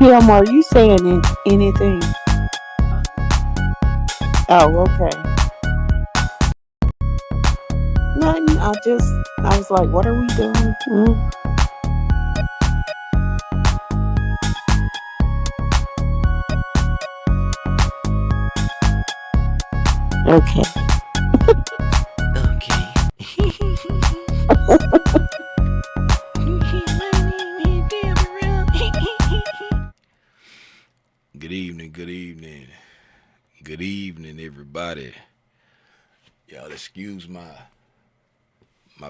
Kim, are you saying anything? Oh, okay. Nothing. I was like, what are we doing? Okay. Okay. Good evening, good evening. Good evening, everybody. Y'all excuse my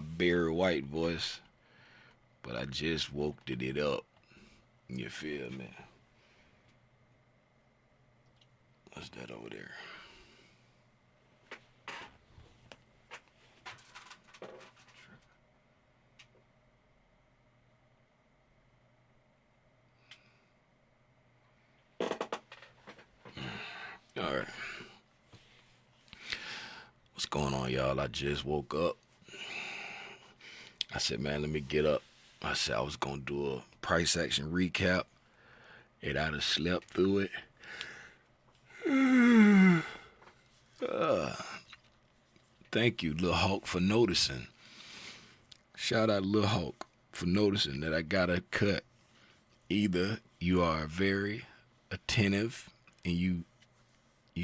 bare white voice, but I just woke it up. You feel me? What's that over there? All right. What's going on, y'all? I just woke up. I said, man, let me get up. I said I was gonna do a price action recap, and I'd have slept through it. Thank you, Lil Hawk, for noticing. Shout out Lil Hawk for noticing that I got a cut. Either you are very attentive and you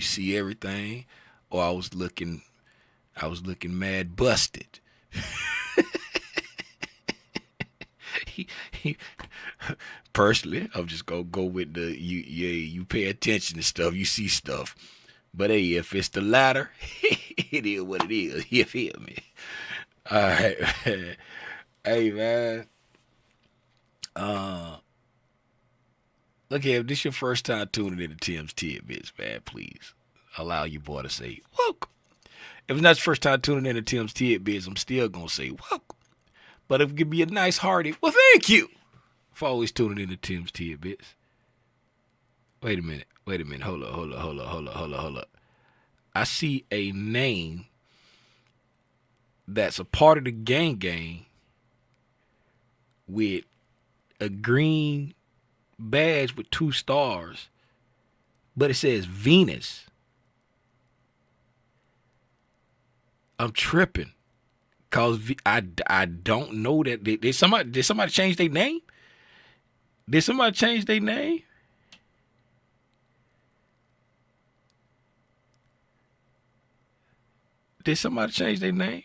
see everything, or I was looking mad busted. he, he, Personally, I'm just gonna go with the you pay attention to stuff, you see stuff. But hey, if it's the latter, it is what it is. You feel me? All right, hey man. Uh, Look here, if this your first time tuning in to Tim's Tidbits, man, please allow your boy to say welcome. If it's not your first time tuning in to Tim's Tidbits, I'm still gonna say welcome. But if it could be a nice hearty, well, thank you for always tuning in to Tim's Tidbits. Wait a minute, hold up. I see a name that's a part of the gang with a green badge with two stars, but it says Venus. I'm tripping. Cause I don't know that did somebody change their name? Did somebody change their name? Did somebody change their name?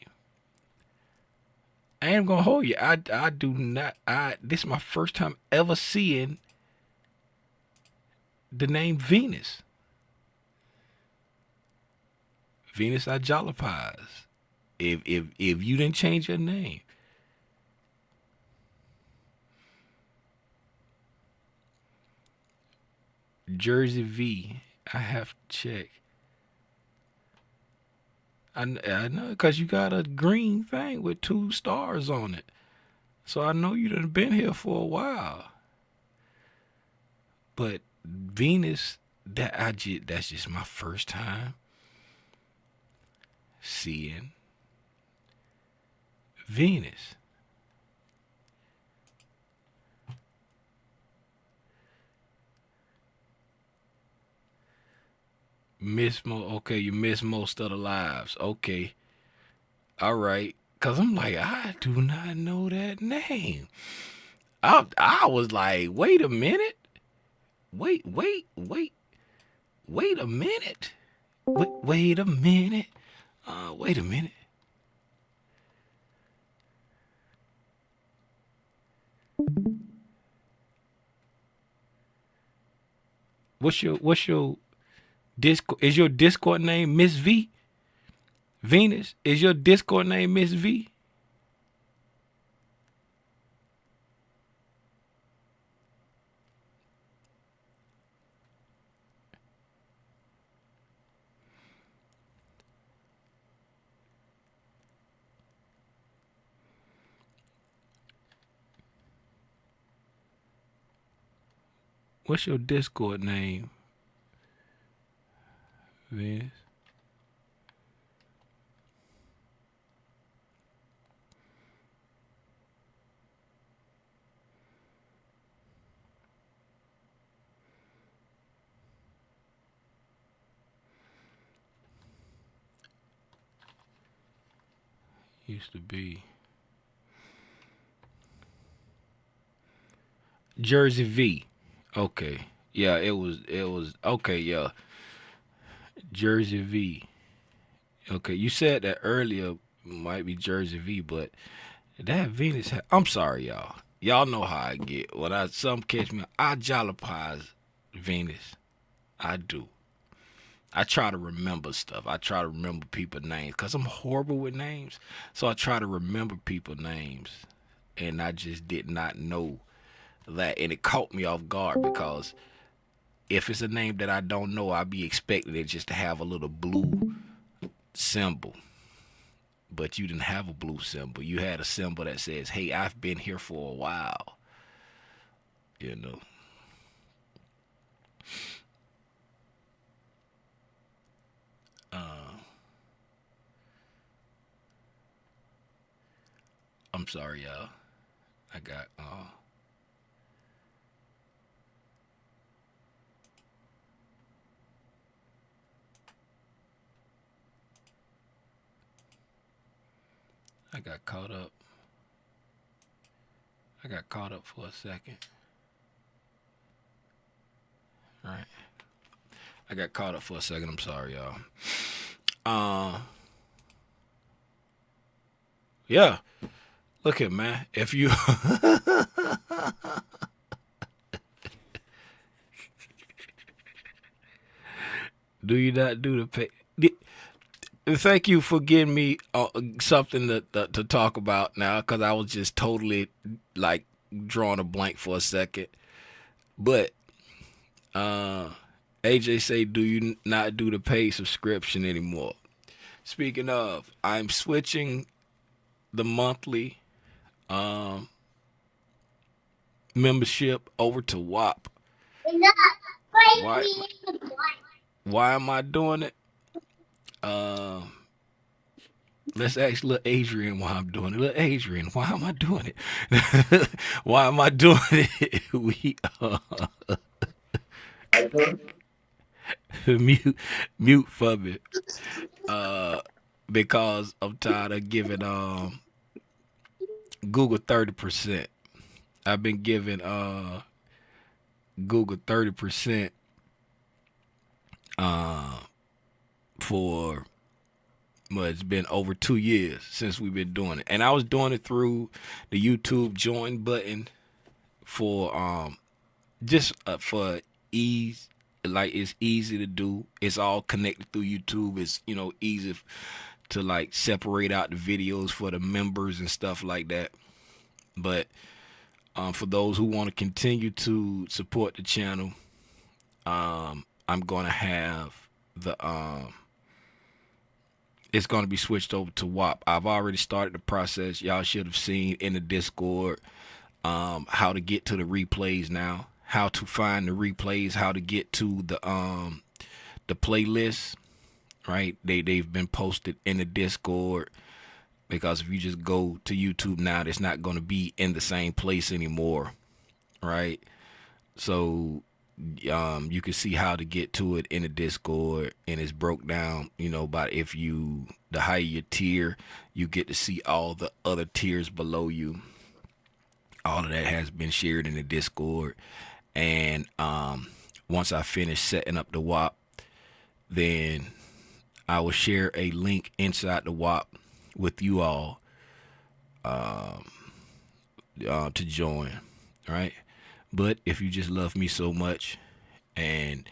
I ain't gonna hold you. I do not. This is my first time ever seeing the name Venus. Venus Ajalapies. If you didn't change your name, Jersey V. I have to check. I know because you got a green thing with two stars on it. So I know you done been here for a while. But Venus, that's just my first time seeing Venus. Okay, you miss most of the lives. Okay. All right. Cause I'm like, I do not know that name. I was like, wait a minute. Wait a minute. Wait a minute. Wait a minute. What's your Discord? Is your Discord name Miss V? Venus? Is your Discord name Miss V? What's your Discord name, Venus? Used to be Jersey V. Okay. Yeah, it was okay, yeah. Jersey V. Okay, you said that earlier might be Jersey V, but that Venus I'm sorry, y'all. Y'all know how I get. When I some catch me, I jollipize Venus. I do. I try to remember stuff. I try to remember people names because I'm horrible with names. So I try to remember people names, and I just did not know that, and it caught me off guard because if it's a name that I don't know, I'd be expecting it just to have a little blue symbol. But you didn't have a blue symbol. You had a symbol that says, "Hey, I've been here for a while." You know. Uh, I'm sorry, y'all. I got I got caught up. I got caught up for a second. All right. I got caught up for a second. I'm sorry, y'all. Uh, yeah. Look at man. If you do you not do the pay? Thank you for giving me something to talk about now, because I was just totally like drawing a blank for a second. But uh, AJ say, do you not do the paid subscription anymore? Speaking of, I'm switching the monthly um, membership over to WAP. Why? Why am I doing it? Uh, let's ask little Adrian why I'm doing it. Little Adrian, why am I doing it? Why am I doing it? We mute mute for me. Uh, because I'm tired of giving Google 30%. I've been giving Google 30% uh for well, it's been over 2 years since we've been doing it, and I was doing it through the YouTube join button for just for ease. Like, it's easy to do. It's all connected through YouTube. It's easy to like separate out the videos for the members and stuff like that. But for those who want to continue to support the channel, I'm gonna have the it's gonna be switched over to WAP. I've already started the process. Y'all should have seen in the Discord how to get to the replays now, how to find the replays, how to get to the playlist. Right? They've been posted in the Discord, because if you just go to YouTube now, it's not going to be in the same place anymore, right? So you can see how to get to it in the Discord, and it's broke down, by if you the higher your tier, you get to see all the other tiers below you. All of that has been shared in the Discord, and once I finish setting up the WAP, then I will share a link inside the WAP with you all to join, right? But if you just love me so much and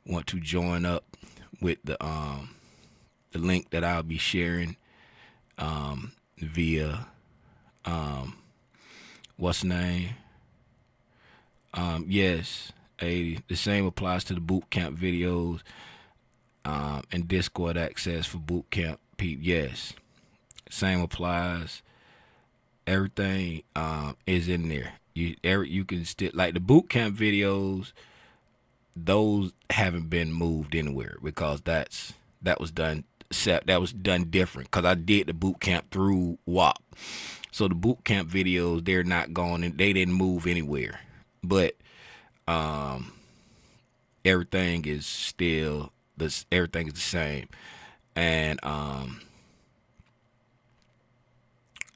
want to join up with the link that I'll be sharing via what's the name? Yes, the same applies to the boot camp videos and Discord access for boot camp peep. Yes, same applies. Everything is in there. You can still like the boot camp videos. Those haven't been moved anywhere because that was done different, because I did the boot camp through WAP. So the boot camp videos, they're not gone and they didn't move anywhere. But um everything is still everything is the same. And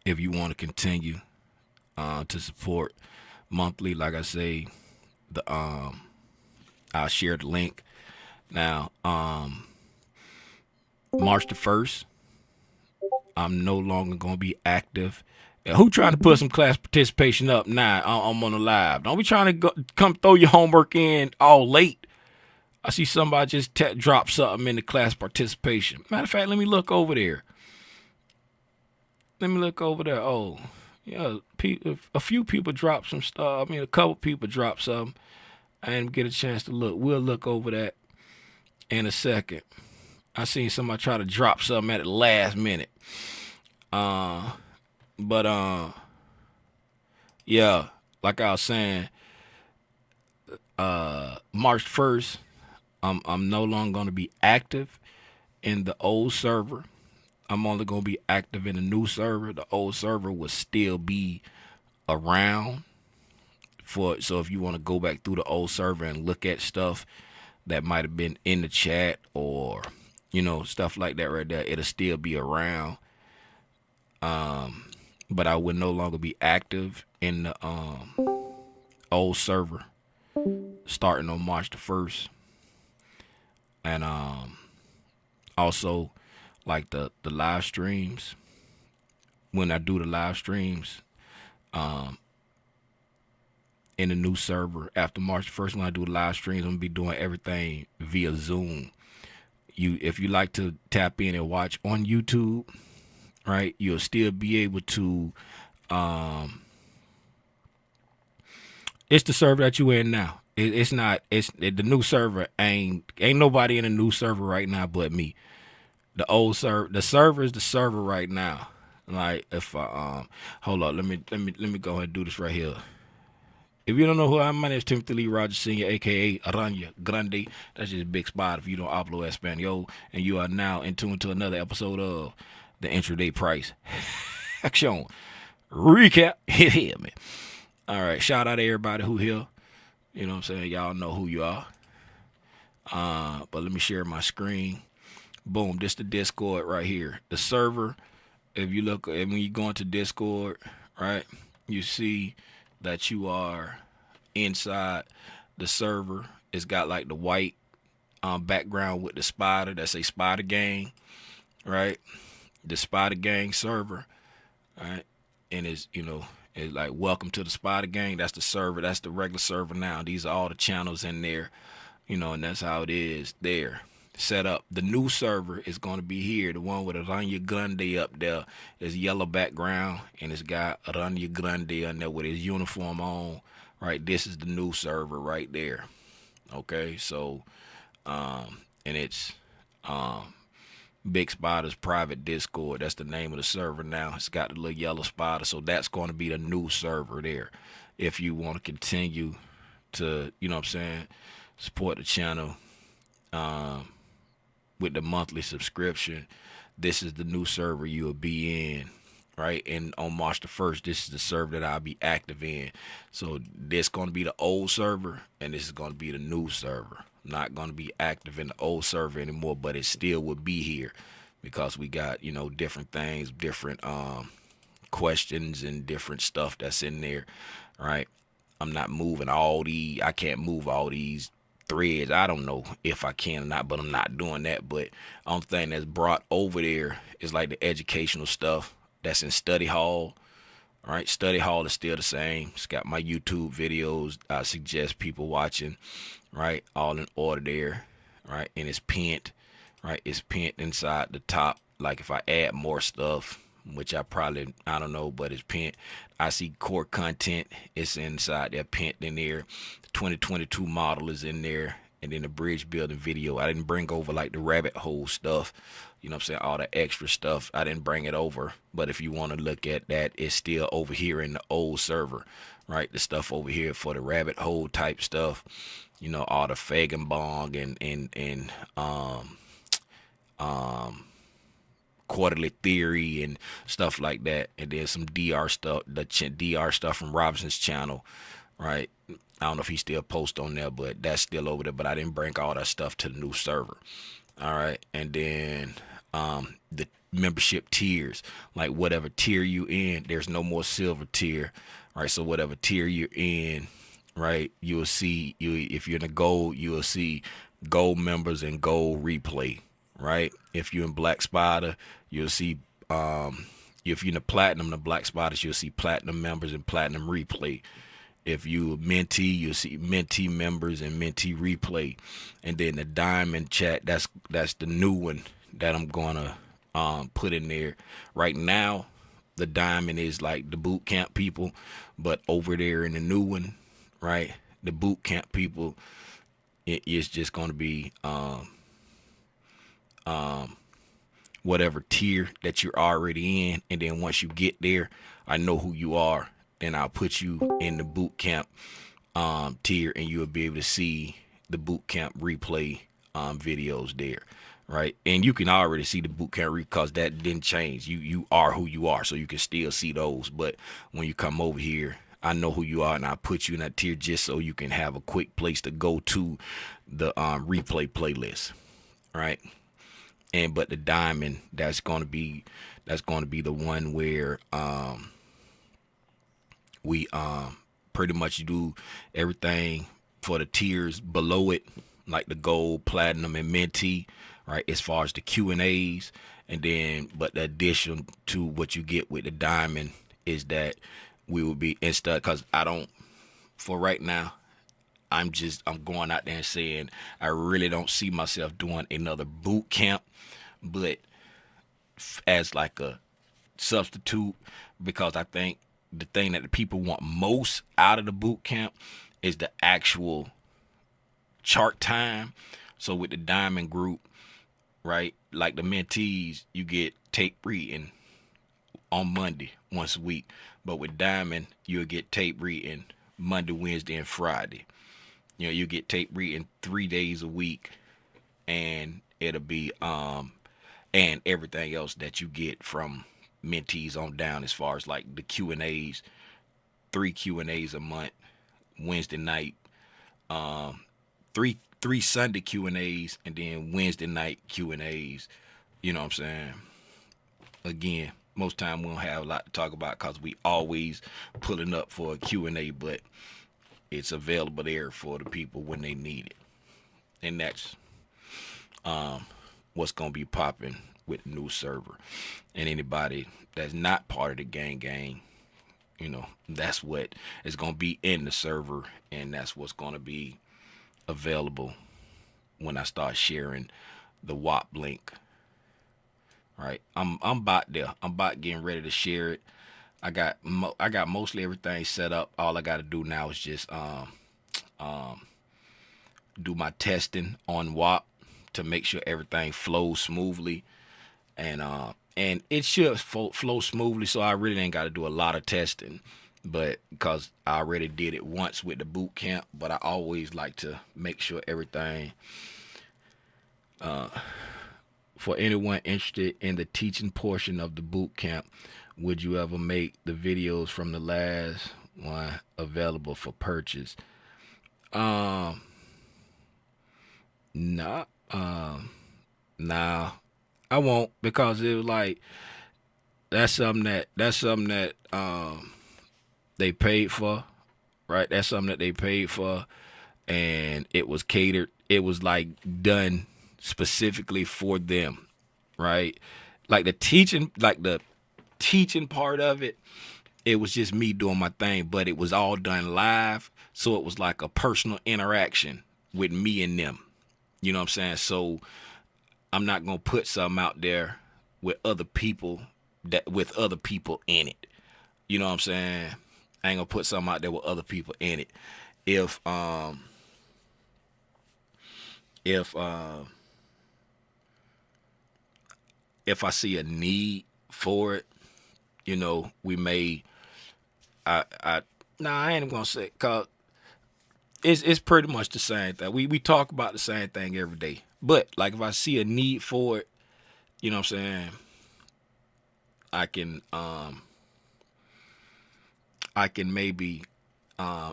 if you want to continue to support monthly, like I say, the I'll share the link. Now, March the 1st, I'm no longer gonna be active. Who trying to put some class participation up now? I'm on the live. Don't be trying to come throw your homework in all late. I see somebody just drop something in the class participation. Matter of fact, let me look over there. Let me look over there. Oh, yeah, a few people dropped some stuff. I mean, a couple people dropped some. I didn't get a chance to look. We'll look over that in a second. I seen somebody try to drop something at the last minute. But yeah, like I was saying, March 1st, I'm no longer gonna be active in the old server. I'm only gonna be active in the new server. The old server will still be around for, so if you want to go back through the old server and look at stuff that might have been in the chat, or stuff like that right there, it'll still be around. But I would no longer be active in the old server starting on March the 1st. And also, like the live streams, when I do the live streams in the new server after March 1st, when I do the live streams, I'm gonna be doing everything via Zoom. If you like to tap in and watch on YouTube, right, you'll still be able to. It's the server that you in now. It's not. The new server ain't nobody in the new server right now but me. The old server, the server is the server right now. Like, if I hold on, let me go ahead and do this right here. If you don't know who I am, my name is Timothy Lee Rogers Sr., aka Aranya Grande. That's just a big spot if you don't hablo Espanol. And you are now in tune to another episode of the Intraday Price Action Recap. Here, man. All right, shout out to everybody who here. You know what I'm saying? Y'all know who you are. But let me share my screen. Boom, this the Discord right here. The server, if you look, when you go into Discord, right, you see that you are inside the server. It's got like the white background with the spider. That's a Spider Gang, right? The Spider Gang server, right? And it's like, welcome to the Spider Gang. That's the server. That's the regular server now. These are all the channels in there, and that's how it is there. Set up. The new server is going to be here. The one with Aranya Grande up there is yellow background, and it's got Aranya Grande on there with his uniform on. Right, this is the new server right there. Okay, so and it's Big Spider's private Discord. That's the name of the server now. It's got the little yellow spider, so that's going to be the new server there. If you want to continue to, support the channel with the monthly subscription, this is the new server you will be in, right? And on March the 1st, this is the server that I'll be active in. So this going to be the old server, and this is going to be the new server. I'm not going to be active in the old server anymore, but it still would be here because we got, different things, different questions and different stuff that's in there, right? I'm not moving I can't move all these threads. I don't know if I can or not, but I'm not doing that. But only thing that's brought over there is like the educational stuff that's in study hall. All right, study hall is still the same. It's got my YouTube videos. I suggest people watching, right? All in order there, right? And it's pinned, right? It's pinned inside the top. Like if I add more stuff, which I don't know, but it's pinned. I see core content. It's inside there, pinned in there. The 2022 model is in there. And then the bridge building video. I didn't bring over like the rabbit hole stuff. You know what I'm saying? All the extra stuff. I didn't bring it over. But if you want to look at that, it's still over here in the old server, right? The stuff over here for the rabbit hole type stuff. All the Fagenbong and quarterly theory and stuff like that. And then some DR stuff, the DR stuff from Robinson's channel, right? I don't know if he still posts on there, but that's still over there. But I didn't bring all that stuff to the new server. All right. And then membership tiers. Like whatever tier you in, there's no more silver tier, right? So whatever tier you're in, right, you'll see you if you're in the gold, you'll see gold members and gold replay, right? If you're in Black Spider, you'll see if you're in the Black Spiders, you'll see platinum members and platinum replay. If you mentee, you'll see mentee members and mentee replay. And then the diamond chat, that's the new one that I'm gonna put in there. Right now, the diamond is like the boot camp people, but over there in the new one, right, the boot camp people, it is just gonna be whatever tier that you're already in, and then once you get there, I know who you are, then I'll put you in the boot camp tier, and you'll be able to see the boot camp replay videos there, right? And you can already see the boot camp because that didn't change. You are who you are, so you can still see those. But when you come over here, I know who you are, and I put you in that tier just so you can have a quick place to go to the replay playlist, right? And but the diamond, that's gonna be the one where we pretty much do everything for the tiers below it, like the gold, platinum, and mentee, right? As far as the Q&As, and then but the addition to what you get with the diamond is that we will be instead, because I don't, for right now, I'm going out there and saying I really don't see myself doing another boot camp, but as like a substitute, because I think the thing that the people want most out of the boot camp is the actual chart time. So with the diamond group, right, like the mentees, you get tape reading on Monday once a week, but with diamond, you'll get tape reading Monday, Wednesday, and Friday. You know, you get tape reading 3 days a week, and it'll be and everything else that you get from mentees on down, as far as like the Q&As, 3 Q&As a month, Wednesday night, three Sunday Q&As, and then Wednesday night Q&As. You know what I'm saying? Again, most time we don't have a lot to talk about because we always pulling up for a Q&A, but it's available there for the people when they need it. And that's what's gonna be popping with the new server. And anybody that's not part of the gang, you know, that's what is gonna be in the server, and that's what's gonna be available when I start sharing the WAP link. Right, I'm about there. I'm about getting ready to share it. I got mostly everything set up. All I got to do now is just do my testing on WAP to make sure everything flows smoothly, and it should flow smoothly. So I really ain't got to do a lot of testing, but because I already did it once with the boot camp. But I always like to make sure everything. For anyone interested in the teaching portion of the boot camp, would you ever make the videos from the last one available for purchase? Nah, nah, I won't, because it was like that's something that they paid for, right? That's something that they paid for, and it was catered. It was like done specifically for them, right? Like the teaching part of it, it was just me doing my thing, but it was all done live, so it was like a personal interaction with me and them. You know what I'm saying? So I'm not gonna put something out there with other people in it. You know what I'm saying? I ain't gonna put something out there with other people in it. If if if I see a need for it, you know, we may. I I ain't gonna say, cause it's pretty much the same thing. We talk about the same thing every day. But like if I see a need for it, you know what I'm saying, I can maybe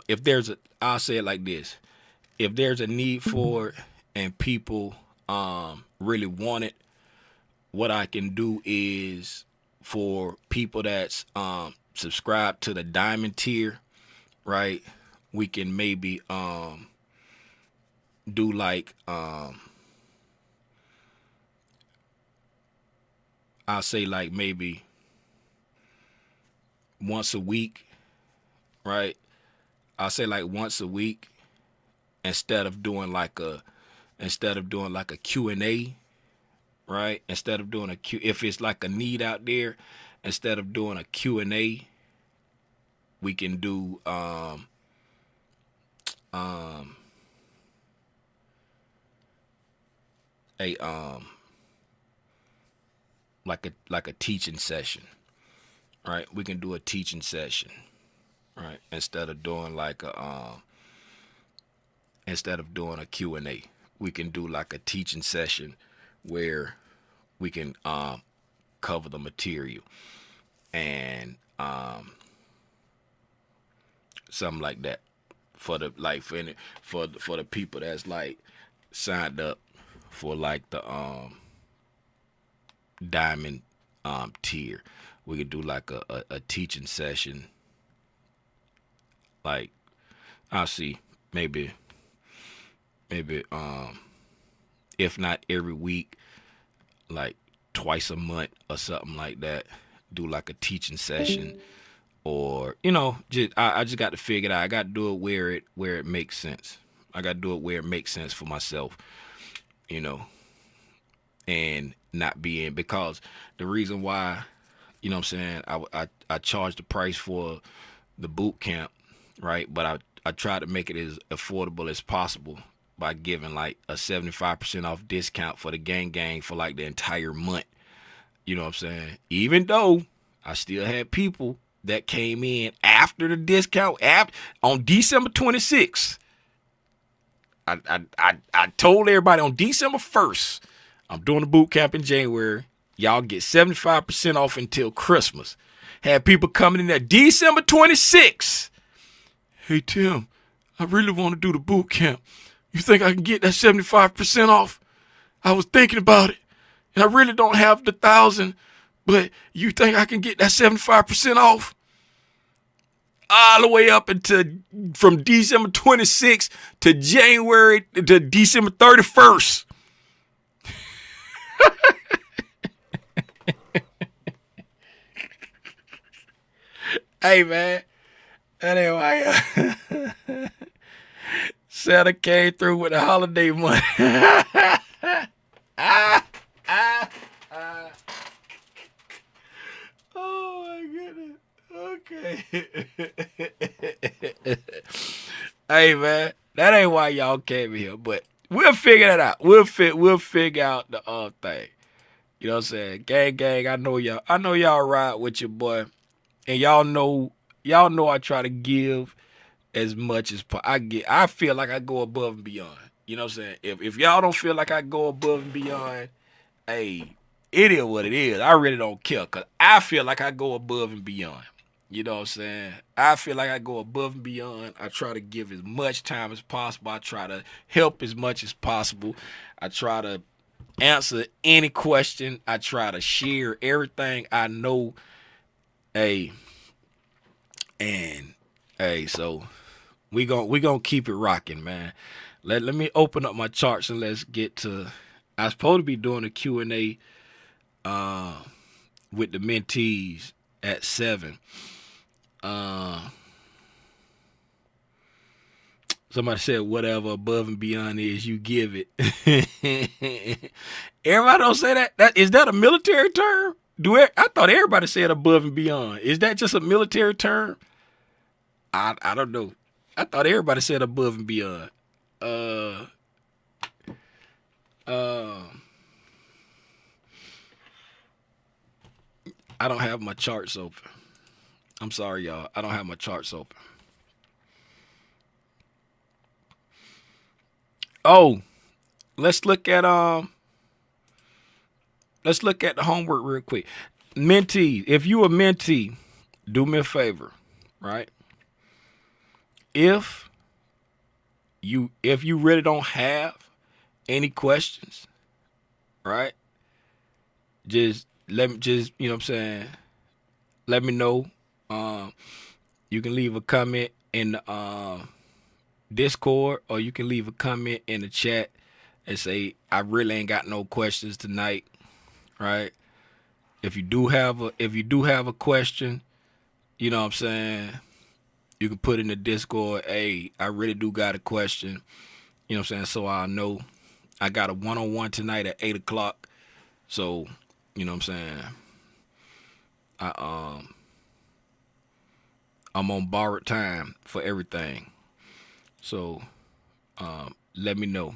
if there's a, I'll say it like this: if there's a need for it and people really want it, what I can do is for people that's subscribed to the diamond tier, right? We can maybe do like I'll say like maybe once a week, right? I'll say like once a week instead of doing like a Q&A, right? Instead of doing a Q, if it's like a need out there, instead of doing a Q&A, we can do um a like a teaching session, right? We can do a teaching session, right? Instead of doing a Q&A, we can do like a teaching session where we can cover the material and something like that for the like for the people that's like signed up for like the diamond tier. We could do like a teaching session, like I'll see maybe if not every week, like twice a month or something like that. Do like a teaching session, or I just got to figure it out. I got to do it where it makes sense. I got to do it where it makes sense for myself, you know, and not being, because the reason why, what I'm saying, I charge the price for the boot camp, right? But I try to make it as affordable as possible by giving like a 75% off discount for the gang for like the entire month. You know what I'm saying? Even though I still had people that came in after the discount, on December 26th. I told everybody on December 1st, I'm doing the boot camp in January. Y'all get 75% off until Christmas. Had people coming in at December 26th. Hey, Tim, I really want to do the boot camp. You think I can get that 75% off? I was thinking about it, and I really don't have the 1,000, but you think I can get that 75% off? All the way up until from December 26th to December 31st. Hey, man, anyway, Santa came through with the holiday money. Oh my goodness. Okay. Hey, man, that ain't why y'all came here, but we'll figure that out. We'll figure out the thing. You know what I'm saying? Gang, I know y'all ride with your boy. And y'all know I try to give as much as I get. I feel like I go above and beyond. You know what I'm saying? If y'all don't feel like I go above and beyond, hey, it is what it is. I really don't care, because I feel like I go above and beyond. You know what I'm saying? I feel like I go above and beyond. I try to give as much time as possible. I try to help as much as possible. I try to answer any question. I try to share everything I know. Hey, and so we gonna keep it rocking, man. Let me open up my charts and let's get to. I was supposed to be doing a Q&A with the mentees at 7. Somebody said whatever above and beyond is, you give it. Everybody don't say that. Is that a military term? I thought everybody said above and beyond. Is that just a military term? I don't know. I thought everybody said above and beyond. I don't have my charts open. I'm sorry, y'all. I don't have my charts open. Oh, let's look at the homework real quick. Mentee, if you a mentee, do me a favor, right? If you really don't have any questions, right? just let me just you know what I'm saying. Let me know. Um, you can leave a comment in the Discord, or you can leave a comment in the chat and say I really ain't got no questions tonight. Right? If you do have a question, you know what I'm saying. You can put in the Discord. Hey, I really do got a question. You know what I'm saying. So I know I got a one-on-one tonight at 8 o'clock. So you know what I'm saying. I I'm on borrowed time for everything. So let me know.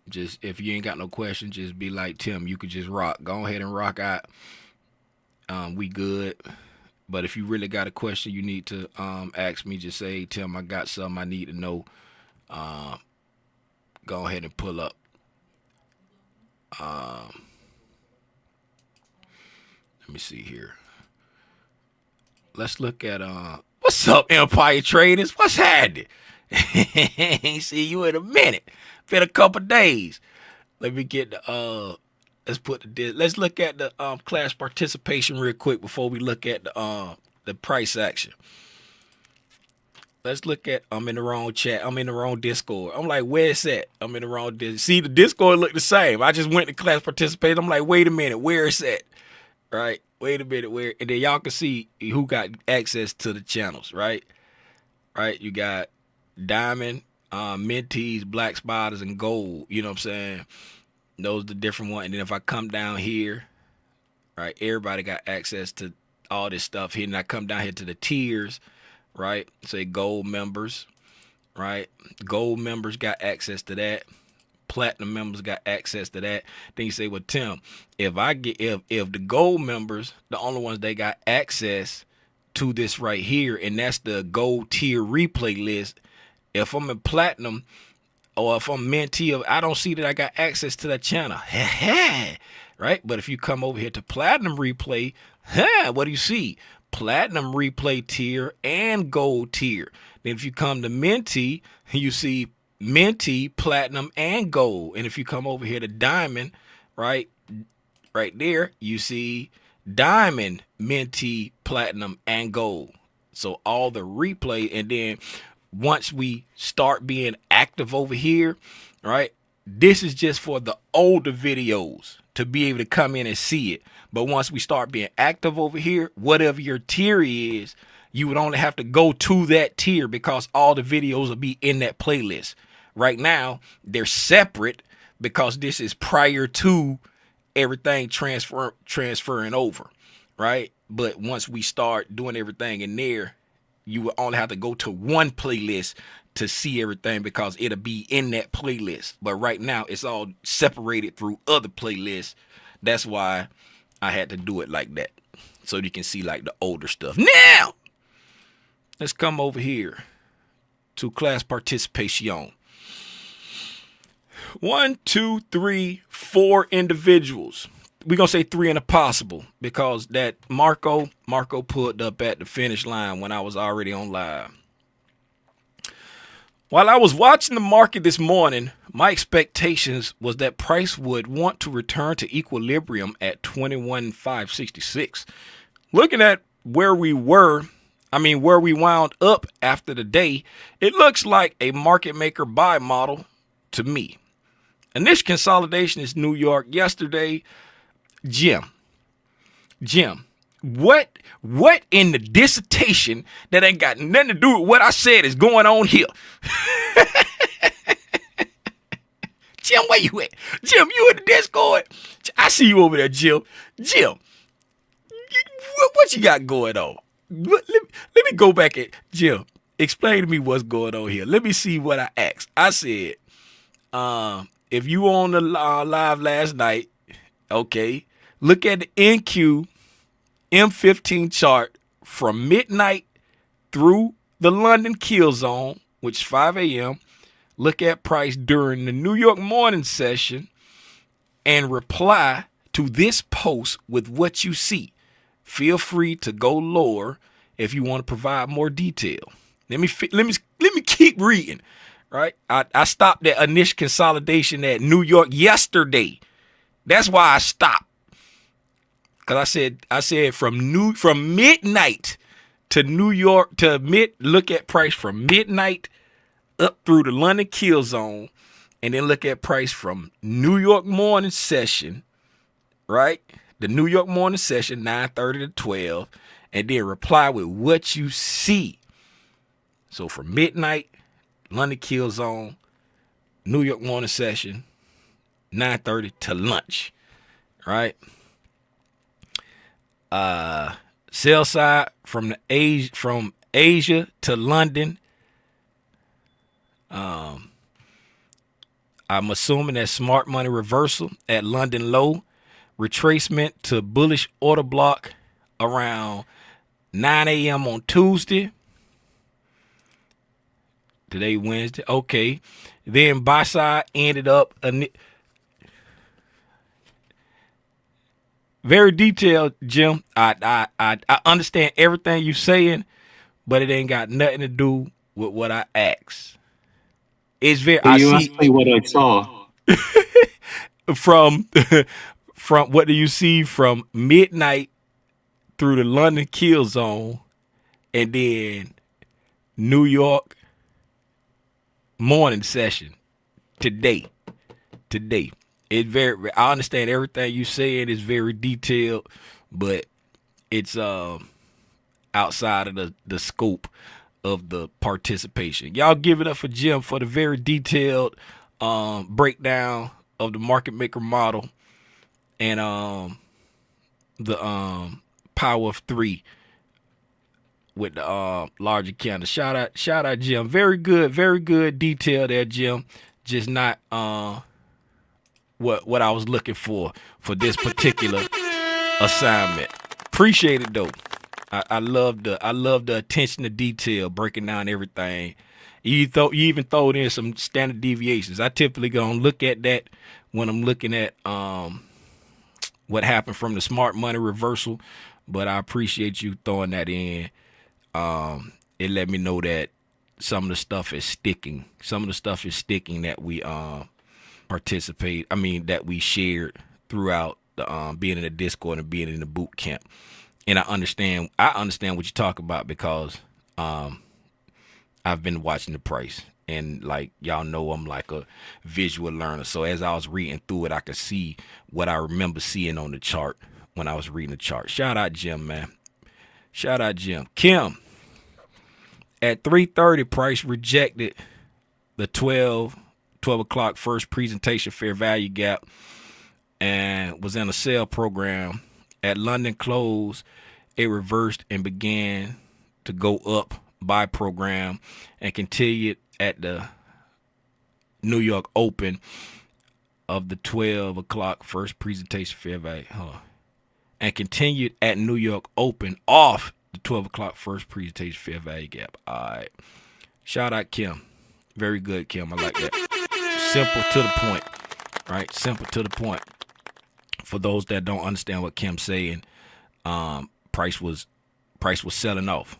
Just if you ain't got no question, just be like Tim. You could just rock. Go ahead and rock out. We good. But if you really got a question you need to ask me, just say, Tim, I got something I need to know. Um, Go ahead and pull up. Um, Let me see here. Let's look at what's up, Empire Traders? What's happening? Ain't see you in a minute. Been a couple days. Let me get the let's look at the class participation real quick before we look at the price action. Let's look at I'm in the wrong chat. I'm in the wrong Discord. I'm like, where's that? I'm in the wrong Discord. See, the Discord look the same. I just went to class participation. I'm like, wait a minute, where is that? Right? Wait a minute, where? And then y'all can see who got access to the channels, right? Right? You got Diamond, Mentees, Black Spiders, and Gold. You know what I'm saying? Those are the different ones. And then if I come down here, right, everybody got access to all this stuff here. And I come down here to the tiers, right? Say gold members, right? Gold members got access to that. Platinum members got access to that. Then you say, well, Tim, if the gold members, the only ones they got access to this right here, and that's the gold tier replay list. If I'm in platinum or if I'm mentee, I don't see that I got access to that channel. Right? But if you come over here to platinum replay, what do you see? Platinum replay tier and gold tier. Then if you come to mentee, you see mentee, platinum, and gold. And if you come over here to diamond, right there, you see diamond, mentee, platinum, and gold. So all the replay. And then once we start being active over here, right, this is just for the older videos to be able to come in and see it. But once we start being active over here, whatever your tier is, you would only have to go to that tier because all the videos will be in that playlist. Right now, they're separate because this is prior to everything transferring over, right? But once we start doing everything in there, you will only have to go to one playlist to see everything because it'll be in that playlist. But right now, it's all separated through other playlists. That's why I had to do it like that, so you can see like the older stuff. Now, let's come over here to class participation. 1, 2, 3, 4 individuals. We're going to say 3 in a possible because that Marco pulled up at the finish line when I was already on live. While I was watching the market this morning, my expectations was that price would want to return to equilibrium at 21,566. Looking at where we wound up after the day, it looks like a market maker buy model to me. Initial consolidation is New York yesterday. Jim, what in the dissertation that ain't got nothing to do with what I said is going on here? Jim, where you at? Jim, you in the Discord? I see you over there, Jim. Jim, what you got going on? Let me go back at Jim. Explain to me what's going on here. Let me see what I asked. I said, if you on the live last night, okay, look at the NQ M15 chart from midnight through the London kill zone, which is 5 a.m. Look at price during the New York morning session and reply to this post with what you see. Feel free to go lower if you want to provide more detail. Let me keep reading. Right, I stopped at initial consolidation at New York yesterday. That's why I stopped. Cause I said from midnight to New York to look at price from midnight up through the London kill zone, and then look at price from New York morning session, right? The New York morning session, 9:30 to 12, and then reply with what you see. So from midnight, London kill zone, New York morning session, 9:30 to lunch, right? Sell side from Asia to London. I'm assuming that smart money reversal at London low, retracement to bullish order block around 9 a.m. on Tuesday. Today Wednesday. Okay. Then buy side ended up very detailed, Jim. I understand everything you're saying, but it ain't got nothing to do with what I asked. It's very. So I you asked see me what I saw. from from what do you see from midnight through the London kill zone, and then New York morning session today. It's very. I understand everything you said is very detailed, but it's outside of the scope of the participation. Y'all give it up for Jim for the very detailed breakdown of the market maker model and the power of three with the larger candle. Shout out Jim. Very good detail there, Jim. Just not what I was looking for this particular assignment. Appreciate it though. I love the attention to detail, breaking down everything. You even throw in some standard deviations. I typically gonna look at that when I'm looking at what happened from the smart money reversal, but I appreciate you throwing that in. It let me know that some of the stuff is sticking. Some of the stuff is sticking that we that we shared throughout the being in the Discord and being in the boot camp. And I understand what you talk about because I've been watching the price, and like y'all know, I'm like a visual learner. So as I was reading through it, I could see what I remember seeing on the chart when I was reading the chart. Shout out Jim, man. Shout out Jim. Kim, at 3:30, price rejected the 12 o'clock first presentation fair value gap and was in a sell program. At London close, it reversed and began to go up by program and continued at the New York open of the 12 o'clock first presentation fair value. And continued at New York open off the 12 o'clock first presentation fair value gap. All right. Shout out Kim. Very good, Kim. I like that. Simple to the point. Right? Simple to the point. For those that don't understand what Kim's saying, price was selling off,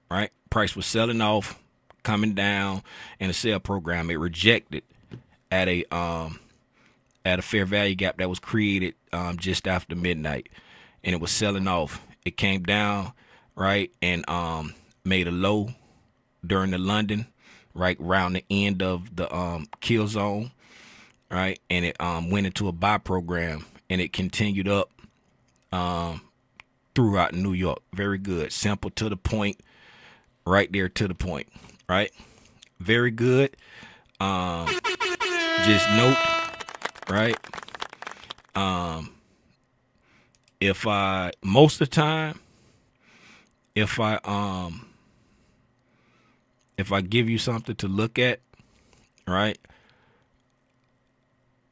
right? Price was selling off, coming down in a sell program. It rejected at a fair value gap that was created just after midnight, and it was selling off. It came down, right, and made a low during the London, right, around the end of the kill zone, right, and it went into a buy program. And it continued up throughout New York. Very good. Simple to the point. Right there to the point. Right? Very good. Just note, right? If I most of the time, if I give you something to look at, right?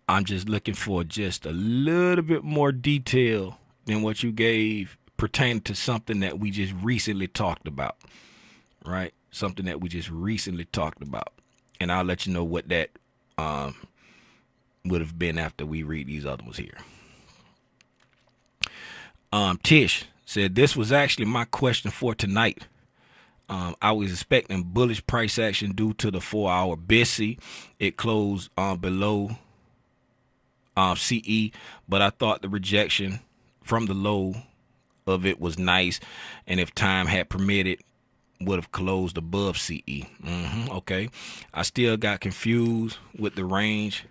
I'm just looking for just a little bit more detail than what you gave pertaining to something that we just recently talked about, right? Something that we just recently talked about. And I'll let you know what that would have been after we read these other ones here. Tish said, this was actually my question for tonight. I was expecting bullish price action due to the 4-hour BISI. It closed below CE, but I thought the rejection from the low of it was nice, and if time had permitted, would have closed above CE. Okay, I still got confused with the range,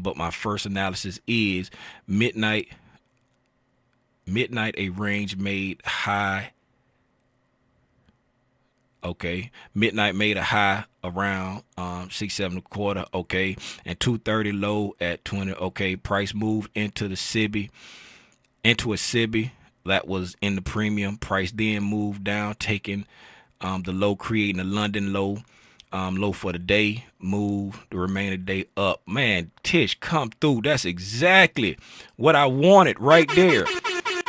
but my first analysis is midnight. Midnight, a range made high. Okay, midnight made a high around 6.725. Okay, and 230 low at 20. Okay, price moved into the SIBI, into a SIBI that was in the premium. Price then moved down, taking the low, creating a London low. Low for the day, move the remaining day up. Man, Tish, come through. That's exactly what I wanted right there.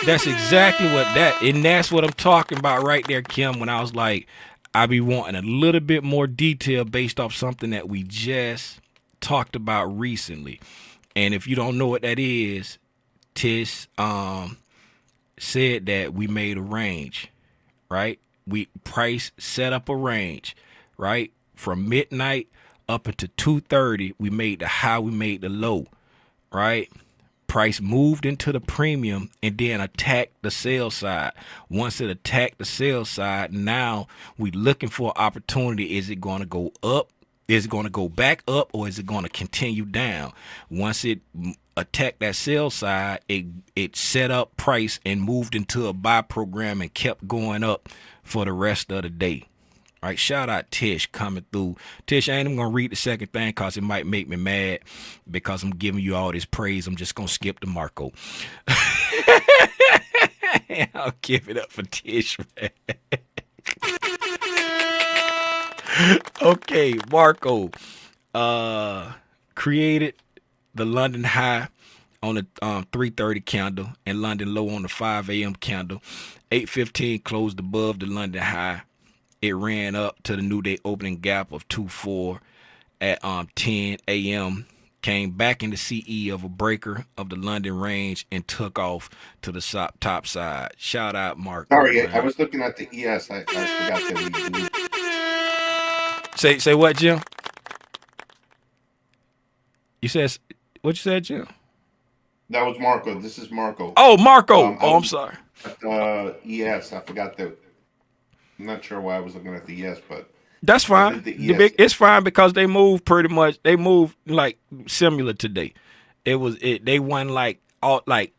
That's exactly what that, and that's what I'm talking about right there, Kim. When I was like, I be wanting a little bit more detail based off something that we just talked about recently. And if you don't know what that is, Tish said that we made a range, right? We price set up a range, right? From midnight up into 2:30, we made the high, we made the low, right? Price moved into the premium and then attacked the sell side. Once it attacked the sell side, now we looking for opportunity. Is it going to go up? Is it going to go back up, or is it going to continue down? Once it attacked that sell side, it set up price and moved into a buy program and kept going up for the rest of the day. All right, shout out Tish coming through. Tish, I ain't even going to read the second thing because it might make me mad because I'm giving you all this praise. I'm just going to skip to Marco. I'll give it up for Tish, man. Okay, Marco created the London high on the 3:30 candle and London low on the 5 a.m. candle. 8:15 closed above the London high. It ran up to the new day opening gap of 2.4 at 10 a.m. Came back into CE of a breaker of the London range and took off to the top side. Shout out, Mark. Sorry, I was looking at the ES. I forgot that we do. Say what, Jim? You said what you said, Jim? That was Marco. This is Marco. Oh, Marco. I'm sorry. ES. I forgot that. I'm not sure why I was looking at the ES, but that's fine. It's fine because they moved pretty much. They moved like similar today. They wasn't like all like,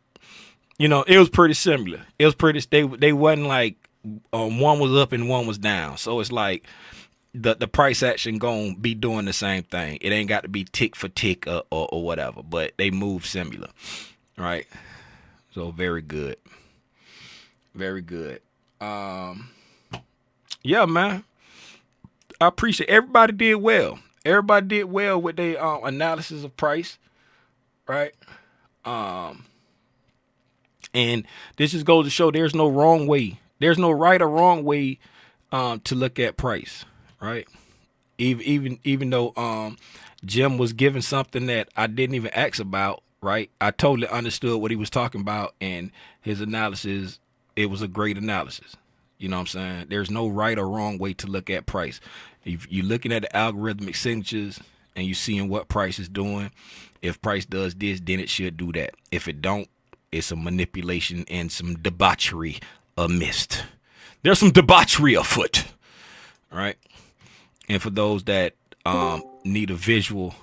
it was pretty similar. It was pretty. They wasn't like one was up and one was down. So it's like the price action gonna be doing the same thing. It ain't got to be tick for tick or whatever. But they move similar, right? So very good. Very good. Yeah, man. I appreciate everybody did well. Everybody did well with their analysis of price, right? And this just goes to show there's no wrong way. There's no right or wrong way to look at price, right? Even though Jim was giving something that I didn't even ask about, right? I totally understood what he was talking about, and his analysis, it was a great analysis. You know what I'm saying? There's no right or wrong way to look at price. If you're looking at the algorithmic signatures and you're seeing what price is doing, if price does this, then it should do that. If it don't, it's a manipulation and some debauchery amiss. There's some debauchery afoot. All right. And for those that need a visual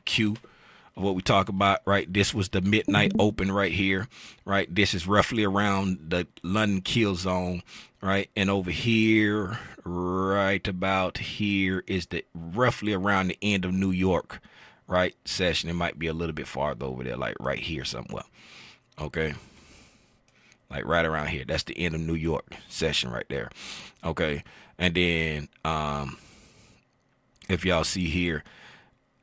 cue of what we talk about, right? This was the midnight open right here, right? This is roughly around the London kill zone, right? And over here, right about here is the roughly around the end of New York, right? Session. It might be a little bit farther over there, like right here somewhere. Okay. Like right around here. That's the end of New York session right there. Okay. And then if y'all see here,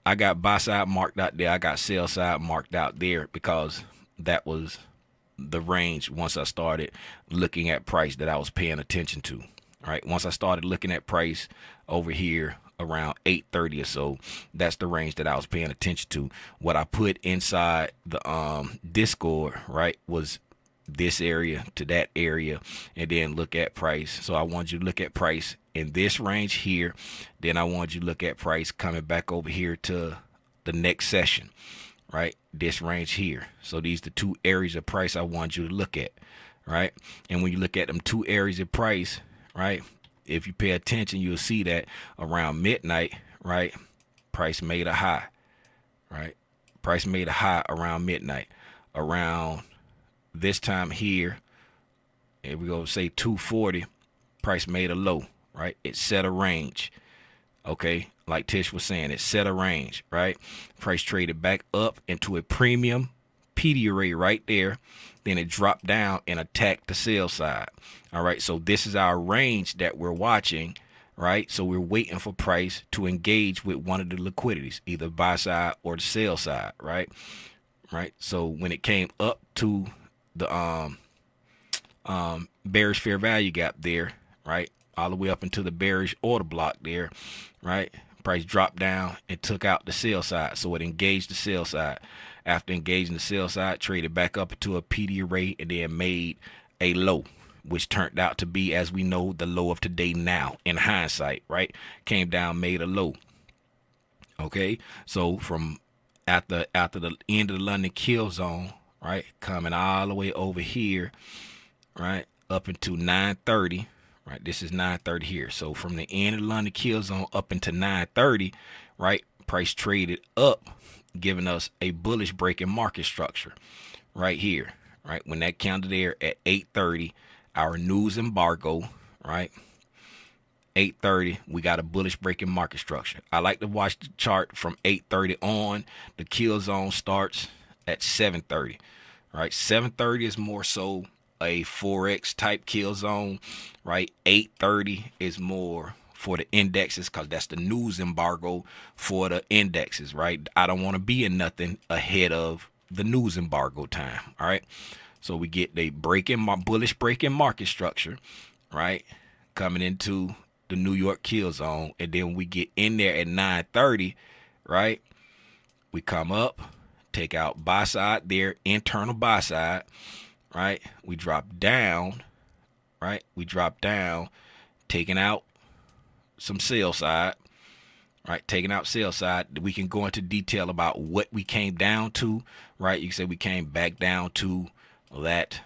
I got buy side marked out there. I got sell side marked out there because that was the range once I started looking at price that I was paying attention to. All right. Once I started looking at price over here around 8:30 or so, that's the range that I was paying attention to. What I put inside the Discord, right, was this area to that area and then look at price. So I want you to look at price in this range here. Then I want you to look at price coming back over here to the next session, right? This range here. So these are the two areas of price I want you to look at, right? And when you look at them two areas of price, right, if you pay attention, you'll see that around midnight, right, price made a high, right? Price made a high around midnight. Around this time here, if we go say 240, price made a low, right? It set a range. Okay, like Tish was saying, it set a range, right? Price traded back up into a premium PD array right there. Then it dropped down and attacked the sell side. All right, so this is our range that we're watching, right? So we're waiting for price to engage with one of the liquidities, either buy side or the sell side, right? Right. So when it came up to the bearish fair value gap there, right, all the way up into the bearish order block there, right, price dropped down and took out the sell side. So it engaged the sell side. After engaging the sell side, traded back up into a PD array and then made a low, which turned out to be, as we know, the low of today now in hindsight, right? Came down, made a low. Okay, so from after the end of the London kill zone, right, coming all the way over here, right, up into 930, right, this is 930 here. So from the end of the London kill zone up into 930, right, price traded up, giving us a bullish break in market structure right here, right? When that candle there at 830, our news embargo, right, 830, we got a bullish break in market structure. I like to watch the chart from 830 on. The kill zone starts at 730, right? 730 is more so a forex type kill zone, right? 830 is more for the indexes, because that's the news embargo for the indexes, right? I don't want to be in nothing ahead of the news embargo time. All right, so we get the bullish break in market structure, right, coming into the New York kill zone, and then we get in there at 930, right? We come up, take out buy side there, internal buy side, right? We drop down, right? We drop down, taking out some sell side, right? Taking out sell side. We can go into detail about what we came down to, right? You can say we came back down to that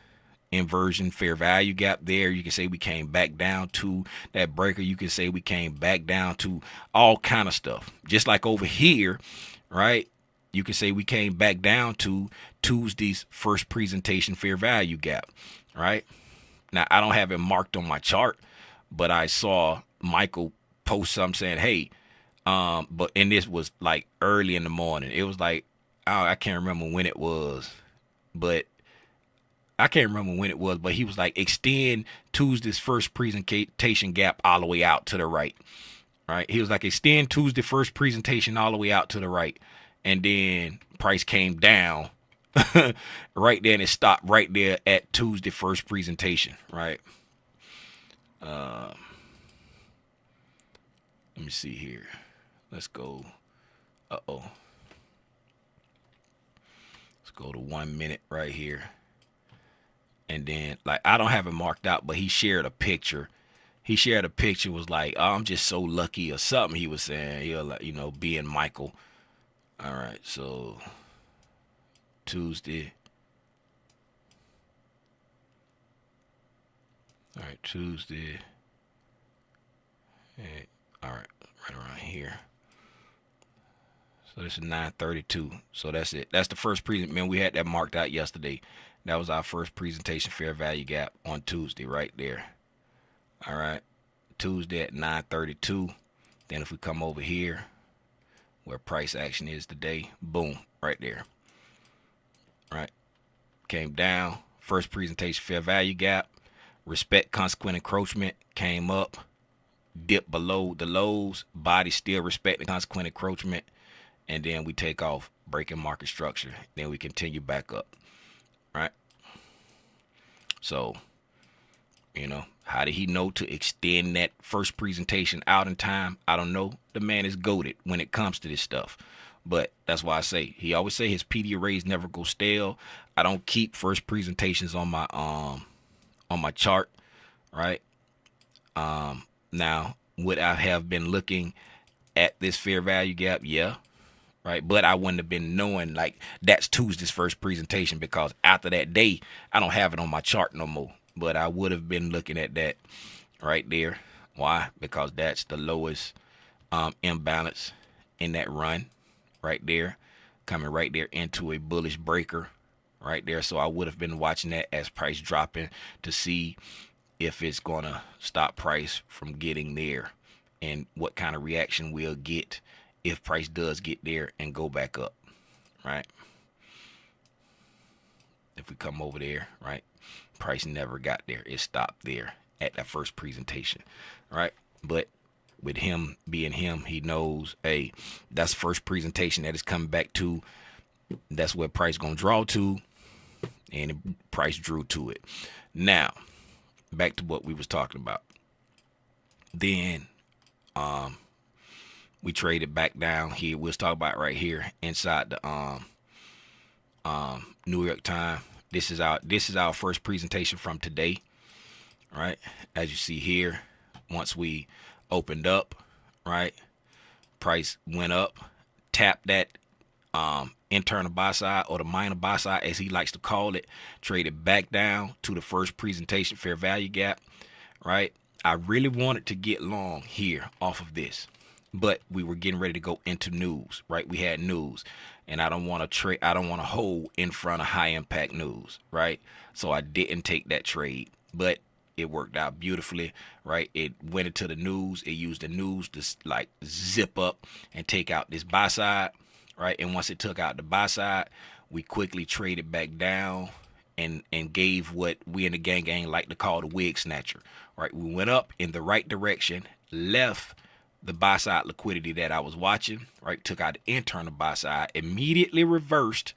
inversion fair value gap there. You can say we came back down to that breaker. You can say we came back down to all kind of stuff. Just like over here, right? You can say we came back down to Tuesday's first presentation fair value gap, right? Now, I don't have it marked on my chart, but I saw Michael post something saying, hey, and this was like early in the morning. It was like, I can't remember when it was, but he was like, extend Tuesday's first presentation gap all the way out to the right, right? He was like, extend Tuesday first presentation all the way out to the right. And then price came down right there, and it stopped right there at Tuesday first presentation, right? Let me see here. Let's go. Let's go to 1 minute right here. And then, like, I don't have it marked out, but he shared a picture. Was like, oh, I'm just so lucky or something. He was saying, he'll, like, being Michael. All right, so Tuesday. All right, Tuesday. Hey, all right, right around here. So this is 932. So that's it. That's the first present. Man, we had that marked out yesterday. That was our first presentation fair value gap on Tuesday right there. All right, Tuesday at 932. Then if we come over here, where price action is today, boom, right there. Right, came down, first presentation fair value gap, respect consequent encroachment, came up, dipped below the lows, body still respecting consequent encroachment, and then we take off, breaking market structure. Then we continue back up, right? So, how did he know to extend that first presentation out in time? I don't know. The man is goated when it comes to this stuff. But that's why I say, he always say his PD arrays never go stale. I don't keep first presentations on my chart, right? Now, would I have been looking at this fair value gap? Yeah, right? But I wouldn't have been knowing like that's Tuesday's first presentation, because after that day, I don't have it on my chart no more. But I would have been looking at that right there. Why? Because that's the lowest imbalance in that run right there, coming right there into a bullish breaker right there. So I would have been watching that as price dropping to see if it's gonna stop price from getting there, and what kind of reaction we'll get if price does get there and go back up, right? If we come over there, right, price never got there, it stopped there at that first presentation, right? But with him being him, he knows, hey, that's the first presentation that is coming back to, that's where price gonna draw to, and price drew to it. Now back to what we was talking about. Then we traded back down here. We'll talk about right here inside the New York Times. This is our first presentation from today, right? As you see here, once we opened up, right, price went up, tapped that internal buy side, or the minor buy side as he likes to call it, traded back down to the first presentation fair value gap, right? I really wanted to get long here off of this, but we were getting ready to go into news, right? We had news, and I don't want to trade, I don't want to hold in front of high impact news, right? So I didn't take that trade, but it worked out beautifully, right? It went into the news, it used the news to like zip up and take out this buy side, right? And once it took out the buy side, we quickly traded back down and gave what we in the gang like to call the wig snatcher, right? We went up in the right direction, left the buy side liquidity that I was watching, right? Took out the internal buy side, immediately reversed,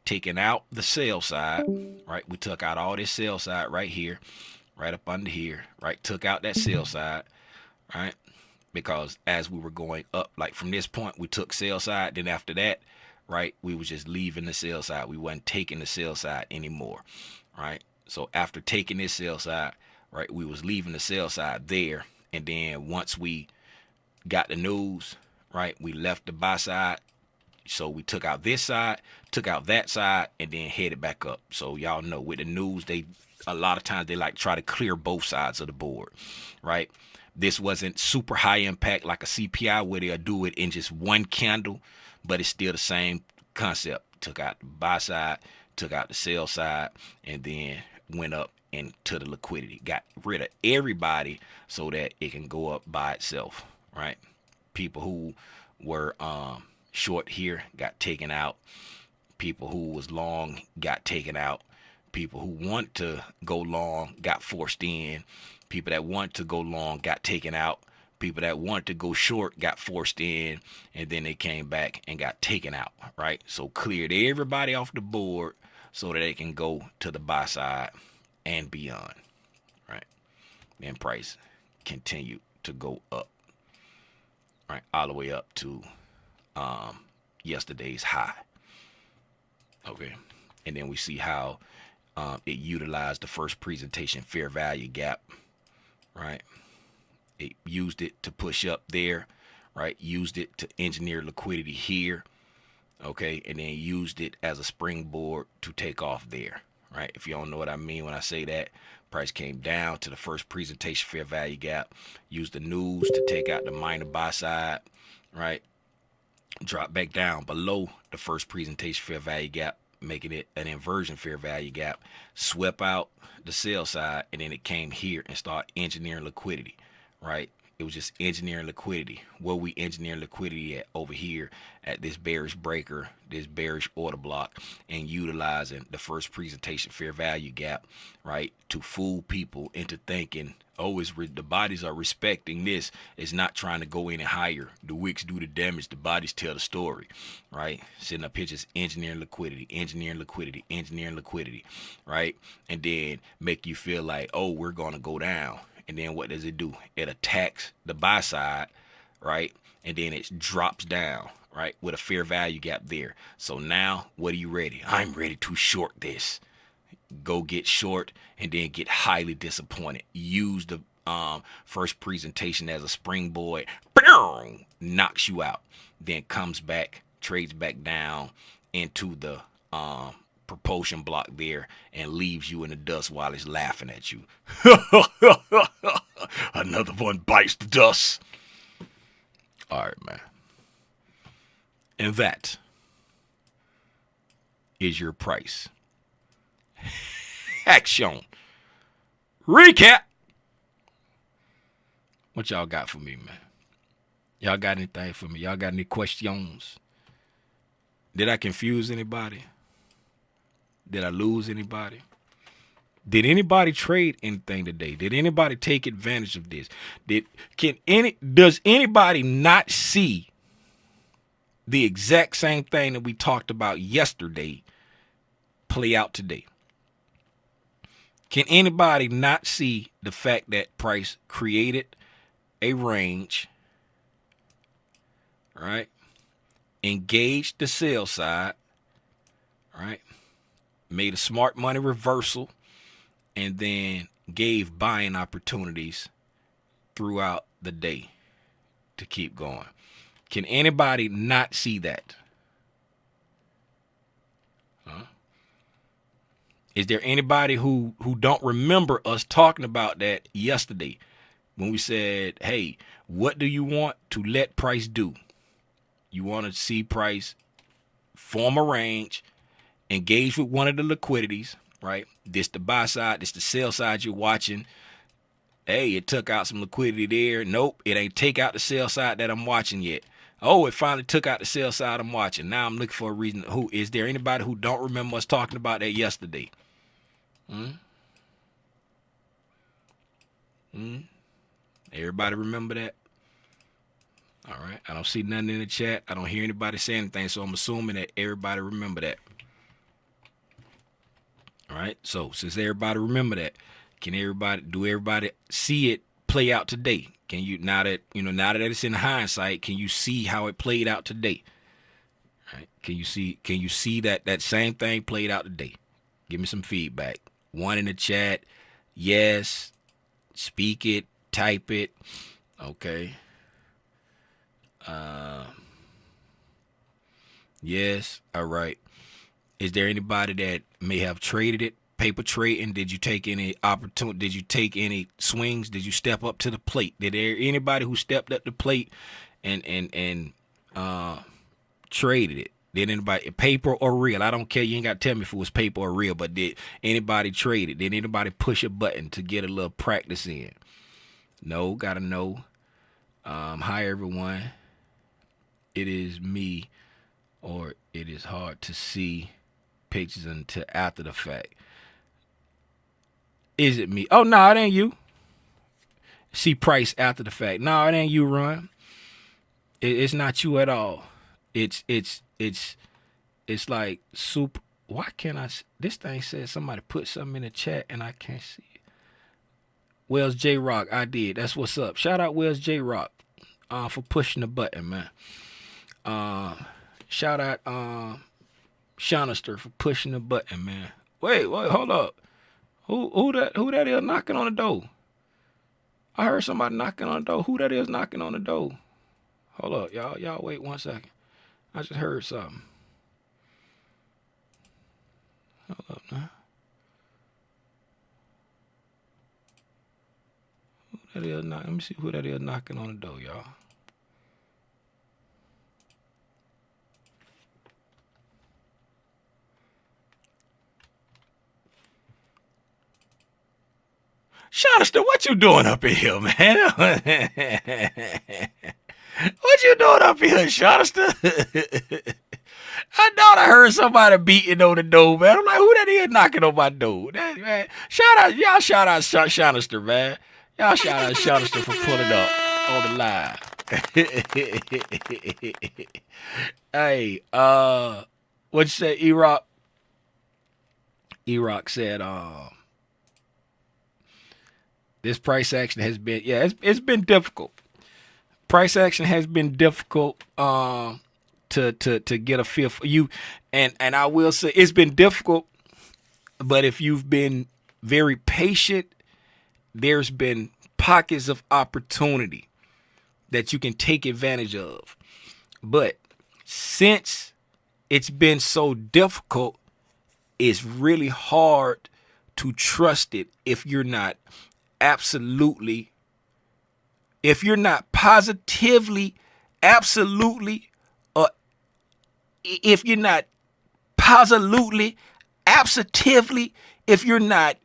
taking out the sell side, right? We took out all this sell side right here, right up under here, right? Took out that sell side, right? Because as we were going up, like from this point, we took sell side. Then after that, right, we was just leaving the sell side. We wasn't taking the sell side anymore, right? So after taking this sell side, right, we was leaving the sell side there. And then once we got the news, right, we left the buy side. So we took out this side, took out that side, and then headed back up. So y'all know with the news, a lot of times they like try to clear both sides of the board, right? This wasn't super high impact like a CPI where they'll do it in just one candle, but it's still the same concept. Took out the buy side, took out the sell side, and then went up into the liquidity. Got rid of everybody so that it can go up by itself, right? People who were short here got taken out. People who was long got taken out. People who want to go long got forced in. People that want to go long got taken out. People that want to go short got forced in, and then they came back and got taken out, right? So cleared everybody off the board so that they can go to the buy side and beyond, right? Then price continued to go up, right, all the way up to yesterday's high. Okay, and then we see how it utilized the first presentation fair value gap, right? It used it to push up there, right? Used it to engineer liquidity here, okay? And then used it as a springboard to take off there, right? If you don't know what I mean when I say that, price came down to the first presentation fair value gap, used the news to take out the minor buy side, right? Drop back down below the first presentation fair value gap, making it an inversion fair value gap, swept out the sell side, and then it came here and started engineering liquidity, right? It was just engineering liquidity. Where we engineering liquidity at over here at this bearish breaker, this bearish order block, and utilizing the first presentation fair value gap, right, to fool people into thinking, oh, the bodies are respecting this. It's not trying to go any higher. The wicks do the damage. The bodies tell the story, right? Sitting up here just engineering liquidity, engineering liquidity, engineering liquidity, right? And then make you feel like, oh, we're going to go down. And then what does it do? It attacks the buy side, right? And then it drops down, right, with a fair value gap there. So now, what are you ready? I'm ready to short this. Go get short and then get highly disappointed. Use the first presentation as a springboard. Knocks you out. Then comes back, trades back down into the propulsion block there and leaves you in the dust while it's laughing at you. Another one bites the dust. All right, man. And that is your price. Action. Recap. What y'all got for me, man? Y'all got anything for me? Y'all got any questions? Did I confuse anybody? Did I lose anybody? Did anybody trade anything today? Did anybody take advantage of this? Does anybody not see the exact same thing that we talked about yesterday play out today? Can anybody not see the fact that price created a range, right? Engaged the sell side, right? Made a smart money reversal, and then gave buying opportunities throughout the day to keep going. Can anybody not see that? Huh? Is there anybody who don't remember us talking about that yesterday when we said, hey, what do you want to let price do? You want to see price form a range, engage with one of the liquidities, right? This the buy side, this the sell side you're watching. Hey, it took out some liquidity there. Nope, it ain't take out the sell side that I'm watching yet. Oh, it finally took out the sell side I'm watching. Now I'm looking for a reason. Who is there anybody who don't remember us talking about that yesterday? Everybody remember that? All right. I don't see nothing in the chat. I don't hear anybody say anything, so I'm assuming that everybody remember that. All right. So since everybody remember that, do everybody see it play out today? Can you, now that it's in hindsight, can you see how it played out today? All right. Can you see that same thing played out today? Give me some feedback. One in the chat. Yes. Speak it. Type it. Okay. Yes. All right. Is there anybody that may have traded it? Paper trading? Did you take any opportunity? Did you take any swings? Did you step up to the plate? Did there anybody who stepped up the plate and traded it? Did anybody, paper or real? I don't care. You ain't got to tell me if it was paper or real, but did anybody trade it? Did anybody push a button to get a little practice in? No, gotta know. Hi, everyone. It is me, or it is hard to see pictures until after the fact. Is it me? Oh, no, it ain't you. See price after the fact. No, it ain't you, Ron. It's not you at all. It's like super. Why can't I? This thing says somebody put something in the chat and I can't see it. Wells J Rock, I did. That's what's up. Shout out Wells J Rock for pushing the button, man. Shout out Shonister for pushing the button, man. Wait, hold up. Who that is knocking on the door? I heard somebody knocking on the door. Who that is knocking on the door? Hold up, y'all. Y'all wait 1 second. I just heard something. Hold up now. Who that is knocking? Let me see who that is knocking on the door, y'all. Shonister, what you doing up in here, man? What you doing up in here, Shonister? I thought I heard somebody beating on the door, man. I'm like, who that is knocking on my door? Man, shout out Shonister, man. Y'all shout out Shonister for pulling up on the live. Hey, what'd you say, E-Rock? E-Rock said, this price action has been, it's been difficult. Price action has been difficult to get a feel for you. And I will say it's been difficult, but if you've been very patient, there's been pockets of opportunity that you can take advantage of. But Since it's been so difficult, it's really hard to trust it if you're not absolutely, if you're not positively, absolutely, or if you're not positively, absolutely, if you're not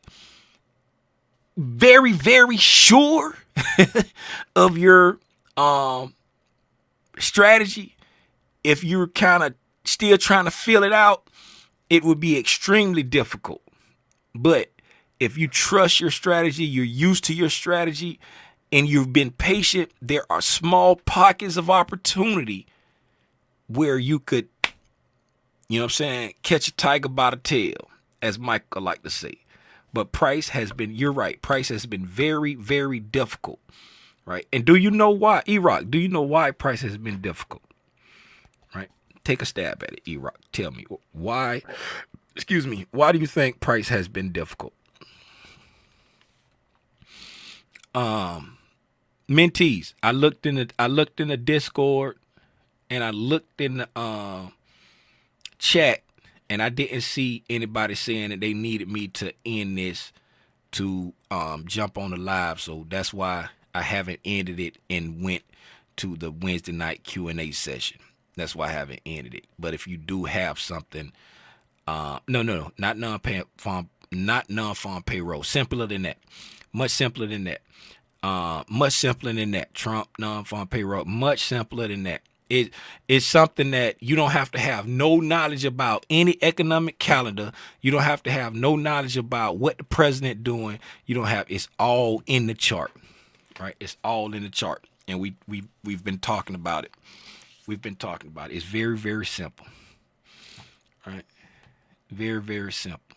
very, very sure of your strategy, if you're kind of still trying to feel it out, it would be extremely difficult. But if you trust your strategy, you're used to your strategy, and you've been patient, there are small pockets of opportunity where you could, you know what I'm saying, catch a tiger by the tail, as Michael like to say. But price has been, you're right, price has been very, very difficult, right? And do you know why, E-Rock, do you know why price has been difficult, right? Take a stab at it, E-Rock. Tell me, why, why do you think price has been difficult? Mentees, I looked in the Discord, and I looked in the chat, and I didn't see anybody saying that they needed me to end this to jump on the live, so that's why I haven't ended it and went to the Wednesday night Q&A session. That's why I haven't ended it. But if you do have something, not non-farm payroll, simpler than that, much simpler than that. Much simpler than that. Trump non-farm payroll, much simpler than that. It's something that you don't have to have no knowledge about any economic calendar. You don't have to have no knowledge about what the president doing. You don't have. It's all in the chart, right? It's all in the chart, and we've been talking about it. We've been talking about it. It's very, very simple, right? Very, very simple.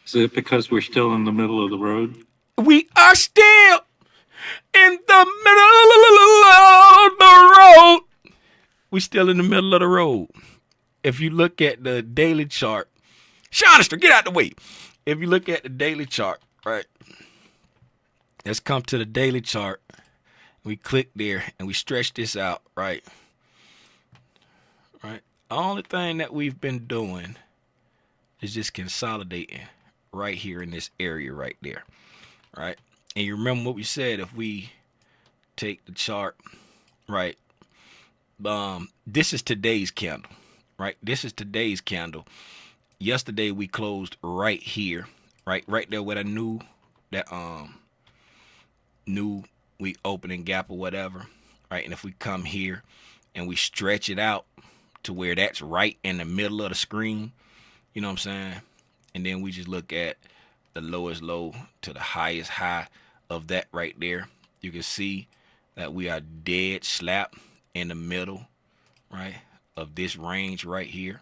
Is it because we're still in the middle of the road? We are still in the middle of the road. We still in the middle of the road. If you look at the daily chart, Shonister, get out the way. If you look at the daily chart, right? Let's come to the daily chart. We click there and we stretch this out, right? Right. The only thing that we've been doing is just consolidating right here in this area right there, right? And you remember what we said, if we take the chart, right? This is today's candle, right? This is today's candle. Yesterday we closed right here, right there where I knew that new we opening gap or whatever, right? And if we come here and we stretch it out to where that's right in the middle of the screen, you know what I'm saying? And then we just look at the lowest low to the highest high of that right there. You can see that we are dead slap in the middle, right, of this range right here,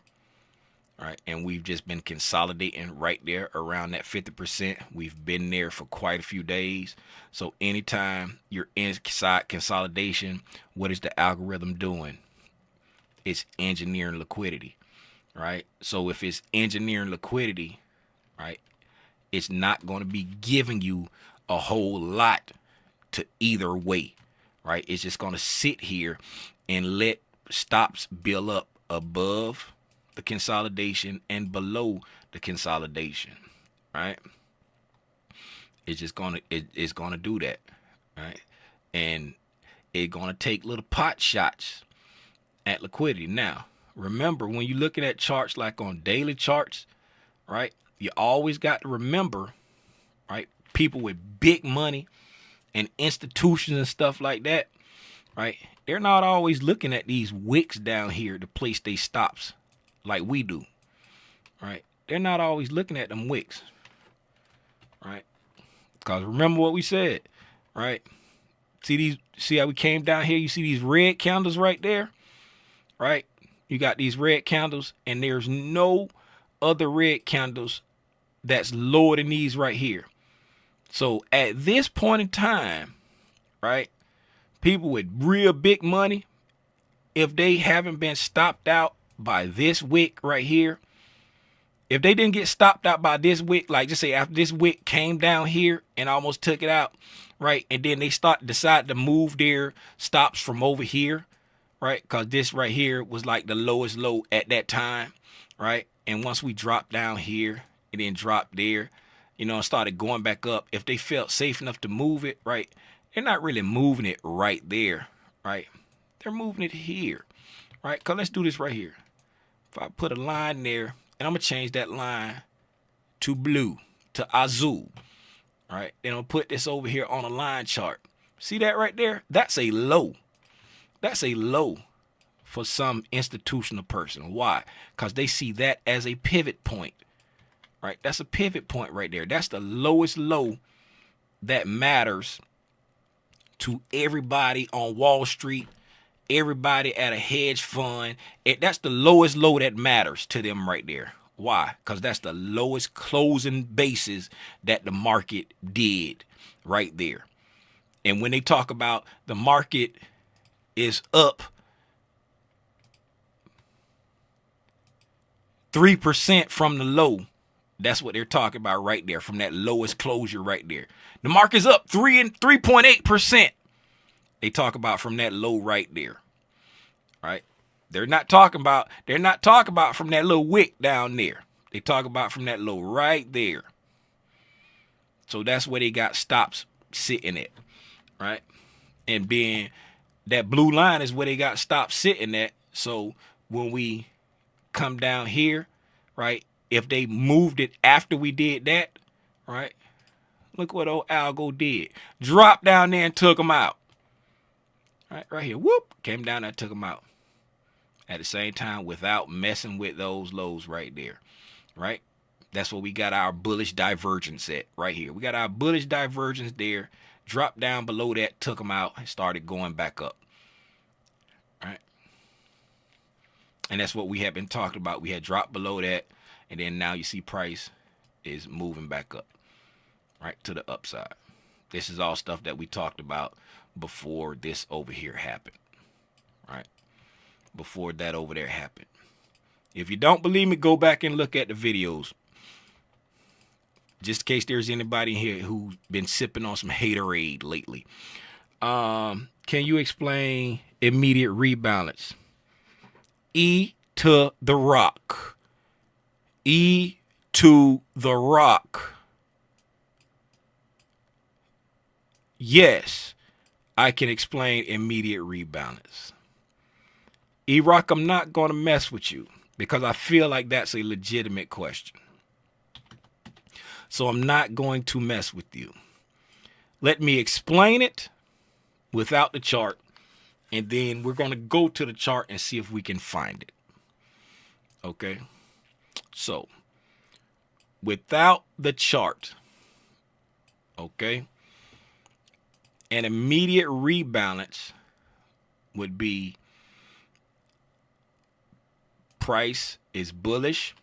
right? And we've just been consolidating right there around that 50%. We've been there for quite a few days. So anytime you're inside consolidation, what is the algorithm doing? It's engineering liquidity, right? So if it's engineering liquidity, right, it's not going to be giving you a whole lot to either way, right? It's just going to sit here and let stops build up above the consolidation and below the consolidation, right? It's just going to, it's going to do that, right? And it's going to take little pot shots at liquidity. Now, remember, when you're looking at charts like on daily charts, right, you always got to remember, right, people with big money and institutions and stuff like that, right, they're not always looking at these wicks down here to place they stops like we do, right? They're not always looking at them wicks, right? Because remember what we said, right? See how we came down here? You see these red candles right there, right? You got these red candles, and there's no other red candles that's lower than these right here. So at this point in time, right, people with real big money, if they haven't been stopped out by this wick right here, if they didn't get stopped out by this wick, like just say after this wick came down here and almost took it out, right, and then they decide to move their stops from over here, right? Because this right here was like the lowest low at that time, right? And once we dropped down here and then dropped there, you know, and started going back up, if they felt safe enough to move it, right? They're not really moving it right there, right? They're moving it here, right? Because let's do this right here. If I put a line there, and I'm going to change that line to blue, to azul, right? Then I'll put this over here on a line chart. See that right there? That's a low. That's a low for some institutional person. Why? Because they see that as a pivot point, right? That's a pivot point right there. That's the lowest low that matters to everybody on Wall Street, everybody at a hedge fund. That's the lowest low that matters to them right there. Why? Because that's the lowest closing basis that the market did right there. And when they talk about the market is up 3% from the low, that's what they're talking about right there, from that lowest closure right there. The market's up 3.8%. They talk about from that low right there. Right? They're not talking about from that little wick down there. They talk about from that low right there. So that's where they got stops sitting at, right? And being that blue line is where they got stops sitting at. So when we come down here, right? If they moved it after we did that, right? Look what old Algo did. Dropped down there and took them out. Right here. Whoop. Came down there and took them out. At the same time, without messing with those lows right there. Right? That's where we got our bullish divergence at right here. We got our bullish divergence there. Dropped down below that, took them out, and started going back up. Right? And that's what we had been talking about. We had dropped below that, and then now you see price is moving back up, right, to the upside. This is all stuff that we talked about before this over here happened, right? Before that over there happened. If you don't believe me, go back and look at the videos. Just in case there's anybody here who's been sipping on some haterade lately. Can you explain immediate rebalance? E to the rock. E to the rock. Yes, I can explain immediate rebalance. E-Rock, I'm not going to mess with you because I feel like that's a legitimate question. So I'm not going to mess with you. Let me explain it without the chart, and then we're going to go to the chart and see if we can find it. Okay? So, without the chart, okay, an immediate rebalance would be price is bullish.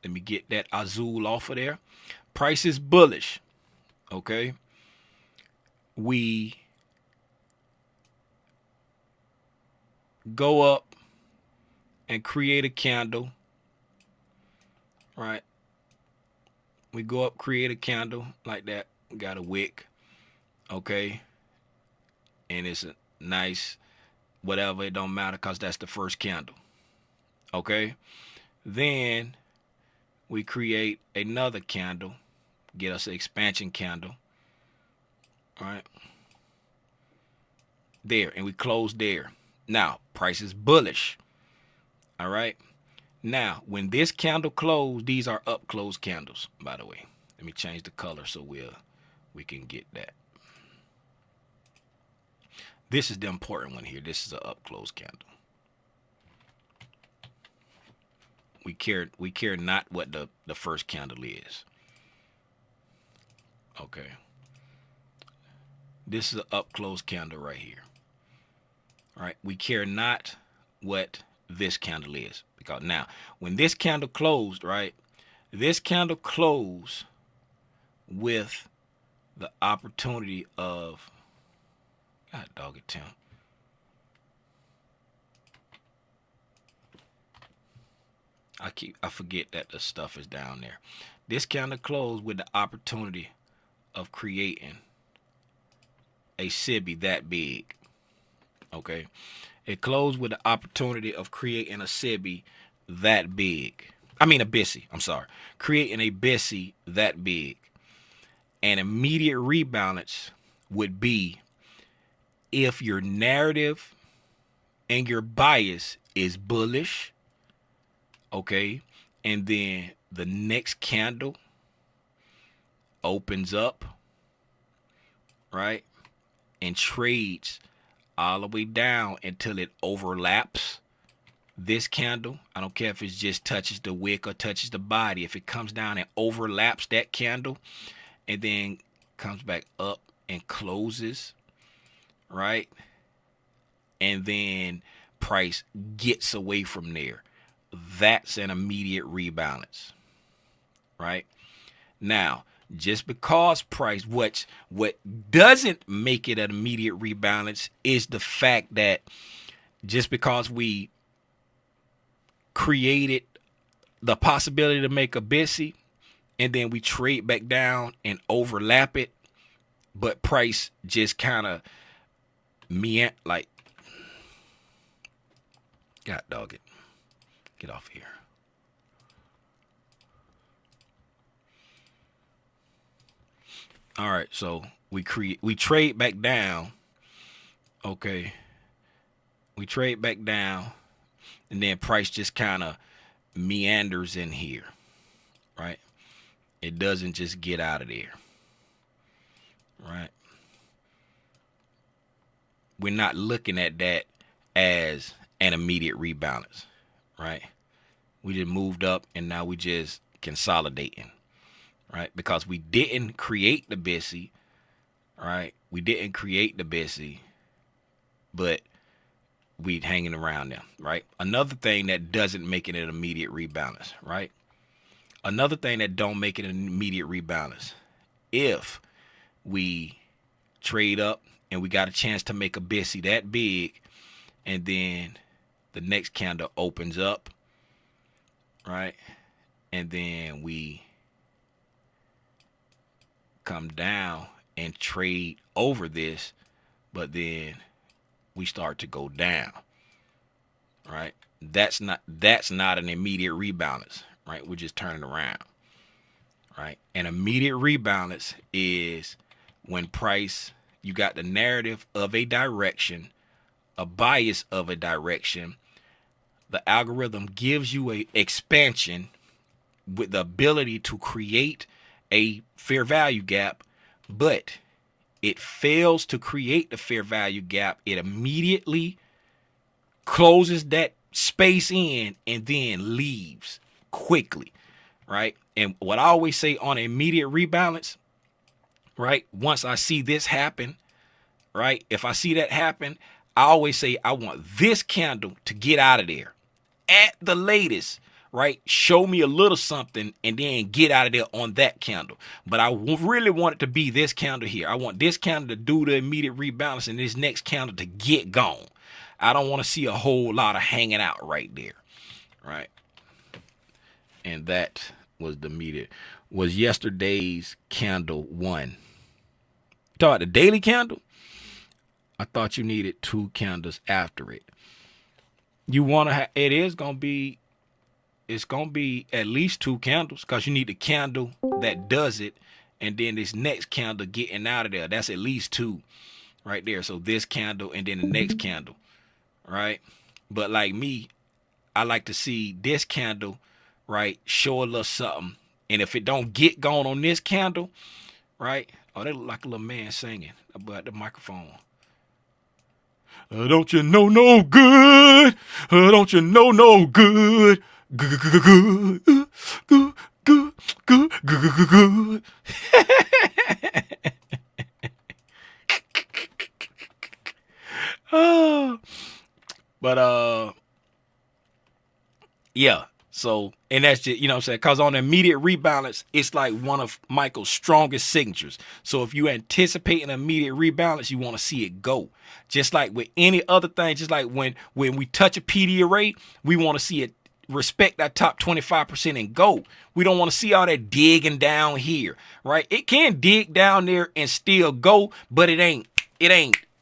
Let me get that azul off of there. Price is bullish. Okay. We go up and create a candle. Right. We go up, create a candle like that. Got a wick. Okay. And it's a nice whatever. It don't matter because that's the first candle. Okay. Then we create another candle. Get us an expansion candle. All right. There. And we close there. Now, price is bullish. All right. Now, when this candle closed, these are up close candles, by the way. Let me change the color so we can get that. This is the important one here. This is an up close candle. We care not what the first candle is. Okay. This is an up close candle right here. All right. We care not what this candle is. Because now, when this candle closed, right? This candle closed with the opportunity of, God dog it, Tim. I forget that the stuff is down there. This candle closed with the opportunity of creating a SIBI that big. Okay. It closed with the opportunity of creating a SIBI that big. I mean a BISI, I'm sorry. Creating a BISI that big. An immediate rebalance would be if your narrative and your bias is bullish, okay, and then the next candle opens up, right, and trades all the way down until it overlaps this candle. I don't care if it just touches the wick or touches the body. If it comes down and overlaps that candle and then comes back up and closes, right, and then price gets away from there, that's an immediate rebalance, right? Now, just because price, what doesn't make it an immediate rebalance is the fact that just because we created the possibility to make a BISI and then we trade back down and overlap it, but price just kind of like, God dog it, get off here. All right, so we trade back down, okay, we trade back down, and then price just kind of meanders in here, right? It doesn't just get out of there, right? We're not looking at that as an immediate rebalance, right? We just moved up and now we just consolidating, right? Because we didn't create the BISI, right? We didn't create the BISI, but we hanging around them, right? Another thing that doesn't make it an immediate rebalance, right? Another thing that don't make it an immediate rebalance, if we trade up and we got a chance to make a BISI that big, and then the next candle opens up, right? And then we come down and trade over this, but then we start to go down, right? That's not an immediate rebalance, right? We're just turning around, right? An immediate rebalance is when price, you got the narrative of a direction, a bias of a direction. The algorithm gives you a expansion with the ability to create a fair value gap, but it fails to create the fair value gap. It immediately closes that space in and then leaves quickly, right? And what I always say on an immediate rebalance, right? Once I see this happen, right? If I see that happen, I always say I want this candle to get out of there at the latest, right? Show me a little something and then get out of there on that candle. But I really want it to be this candle here. I want this candle to do the immediate rebalance and this next candle to get gone. I don't want to see a whole lot of hanging out right there, right? And that was the immediate, was yesterday's candle one. Talk about the daily candle. I thought you needed 2 candles after it. You want to have, it's going to be at least 2 candles, because you need the candle that does it, and then this next candle getting out of there. That's at least 2 right there. So this candle and then the next candle, right? But like me, I like to see this candle, right, show a little something. And if it don't get going on this candle, right? Oh, they look like a little man singing about the microphone. Don't you know no good? Don't you know no good? Good, good, good, good, good, good, good, good. Oh, but yeah. So, and that's just, you know what I'm saying? Because on immediate rebalance, it's like one of Michael's strongest signatures. So if you anticipate an immediate rebalance, you want to see it go. Just like with any other thing, just like when we touch a PD array, we want to see it respect that top 25% and go. We don't want to see all that digging down here, right? It can dig down there and still go, but it ain't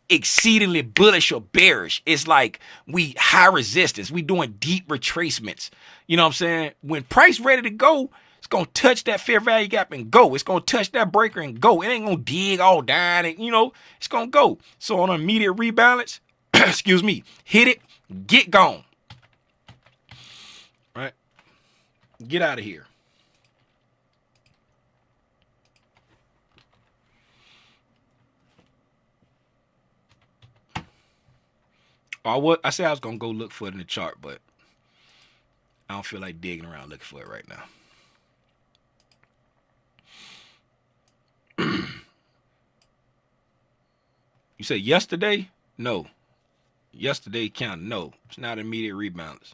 exceedingly bullish or bearish. It's like we high resistance. We doing deep retracements. You know what I'm saying? When price ready to go, it's gonna touch that fair value gap and go. It's gonna touch that breaker and go. It ain't gonna dig all down and it's gonna go. So on an immediate rebalance, excuse me, hit it, get gone. Right? Get out of here. I said I was gonna go look for it in the chart, but I don't feel like digging around looking for it right now. You said yesterday? No. Yesterday counted. No. It's not immediate rebalance.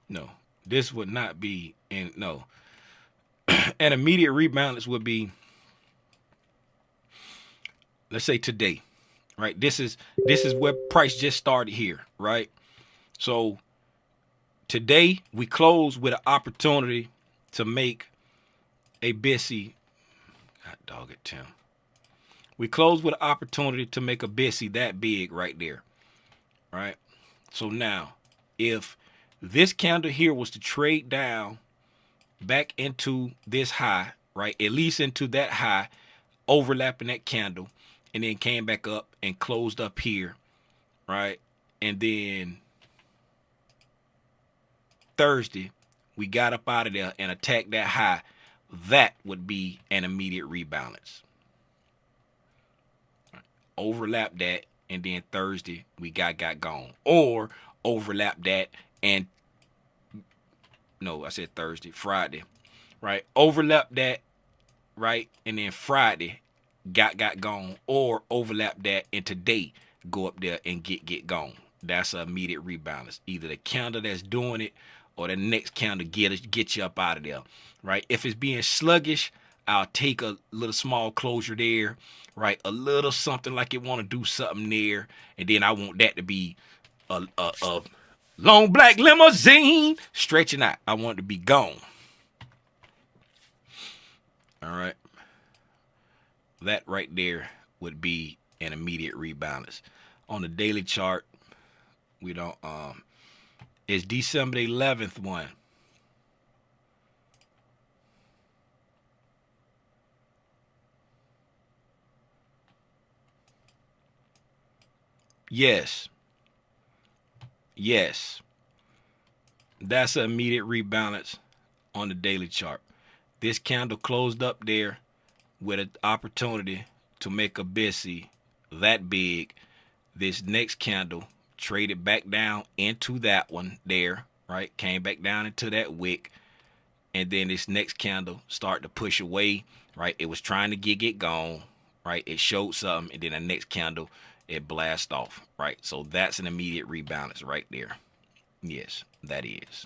No. This would not be no. An immediate rebalance would be, let's say today. Right? This is where price just started here, right? So today we close with an opportunity to make a busy. God dog it, Tim. We close with an opportunity to make a busy that big right there. Right? So now, if this candle here was to trade down back into this high, right? At least into that high, overlapping that candle, and then came back up and closed up here, right? And then Thursday, we got up out of there and attacked that high. That would be an immediate rebalance. Overlap that, and then Thursday we got gone. Or overlap that and no, I said Thursday, Friday, right? Overlap that, right? And then Friday got gone, or overlap that and today go up there and get gone. That's an immediate rebalance. Either the candle that's doing it or the next candle get you up out of there, right? If it's being sluggish, I'll take a little small closure there, right? A little something like it want to do something there, and then I want that to be a long black limousine stretching out. I want it to be gone. All right. That right there would be an immediate rebalance. On the daily chart, we don't it's December 11th one. Yes. That's an immediate rebalance on the daily chart. This candle closed up there with an opportunity to make a busy that big. This next candle traded back down into that one there, right? Came back down into that wick. And then this next candle started to push away, right? It was trying to get it gone, right? It showed something, and then the next candle, it blast off, right? So that's an immediate rebalance right there. Yes, that is.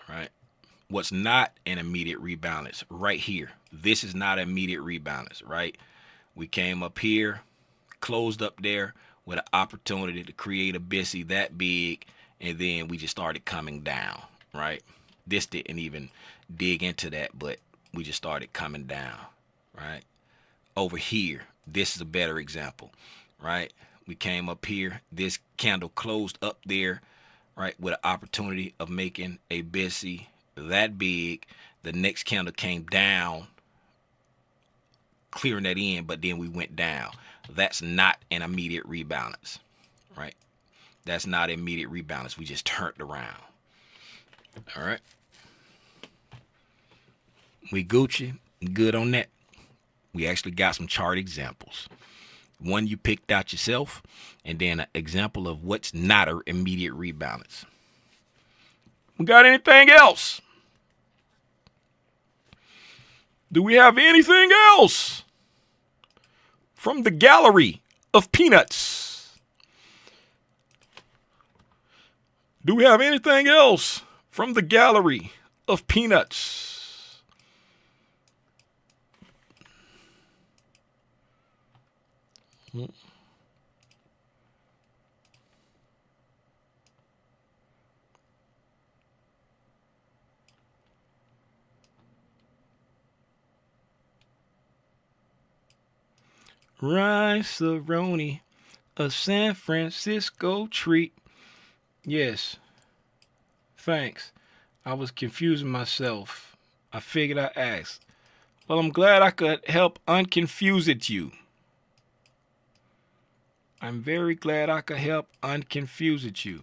All right. What's not an immediate rebalance right here? This is not an immediate rebalance, right? We came up here, closed up there with an opportunity to create a busy that big, and then we just started coming down, right? This didn't even dig into that, but we just started coming down, right? Over here, this is a better example, right? We came up here, this candle closed up there, right, with an opportunity of making a busy that big. The next candle came down, clearing that in, but then we went down. That's not an immediate rebalance, right? That's not immediate rebalance. We just turned around. All right. We Gucci, good on that. We actually got some chart examples. One you picked out yourself, and then an example of what's not an immediate rebalance. We got anything else? Do we have anything else from the gallery of peanuts? Do we have anything else from the gallery of peanuts? Rice-a-roni, a San Francisco treat. Yes, thanks. I was confusing myself. I figured I'd ask. Well, I'm glad I could help unconfuse it you. I'm very glad I could help unconfuse it you.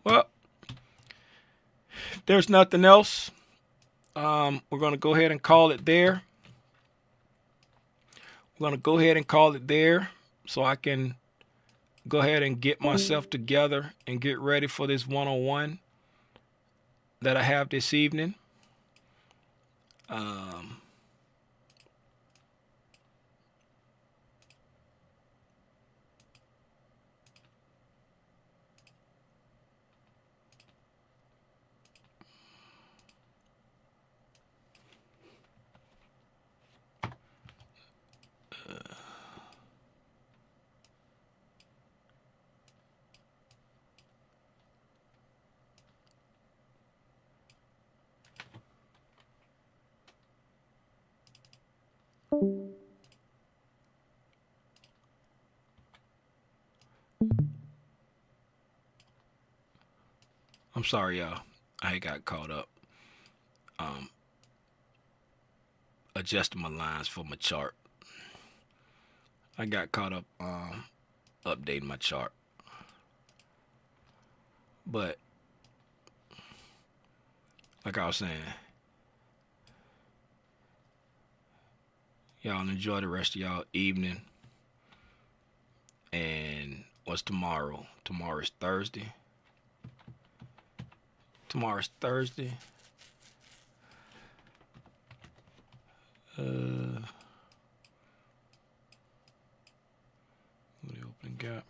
Well, if there's nothing else, we're going to go ahead and call it there. We're going to go ahead and call it there so I can go ahead and get myself together and get ready for this one-on-one that I have this evening. I'm sorry, y'all. I got caught up adjusting my lines for my chart. I got caught up updating my chart. But like I was saying, y'all enjoy the rest of y'all evening. And what's tomorrow? Tomorrow's Thursday. Tomorrow's Thursday. What the opening gap?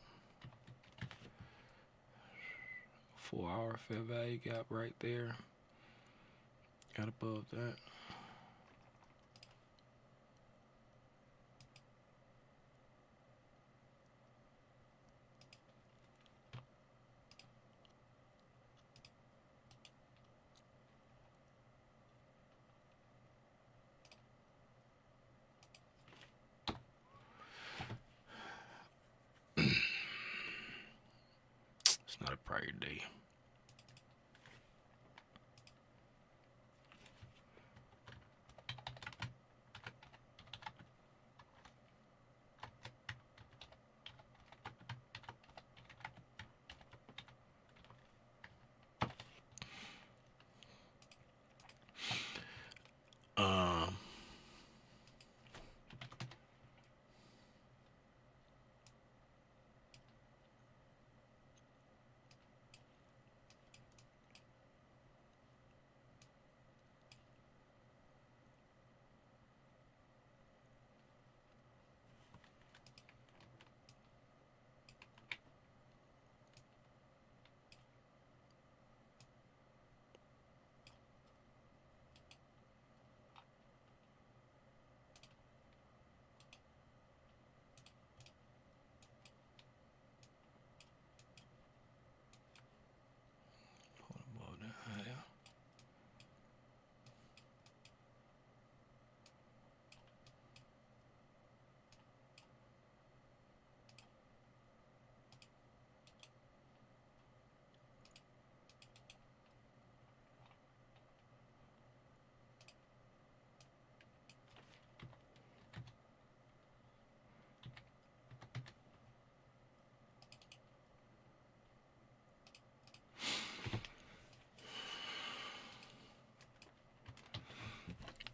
4-hour fair value gap right there. Got above that. It's not a prior day.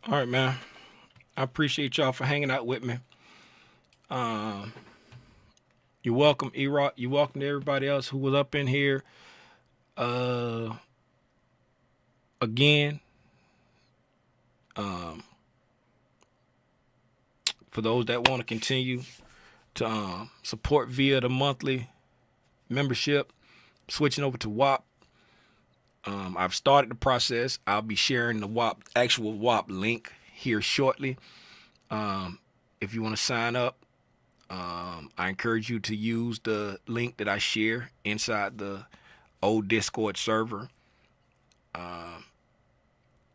All right, man. I appreciate y'all for hanging out with me. You're welcome, E-Rock. You're welcome to everybody else who was up in here. Again, for those that want to continue to support via the monthly membership, switching over to WAP. I've started the process. I'll be sharing the actual WAP link here shortly. If you want to sign up, I encourage you to use the link that I share inside the old Discord server.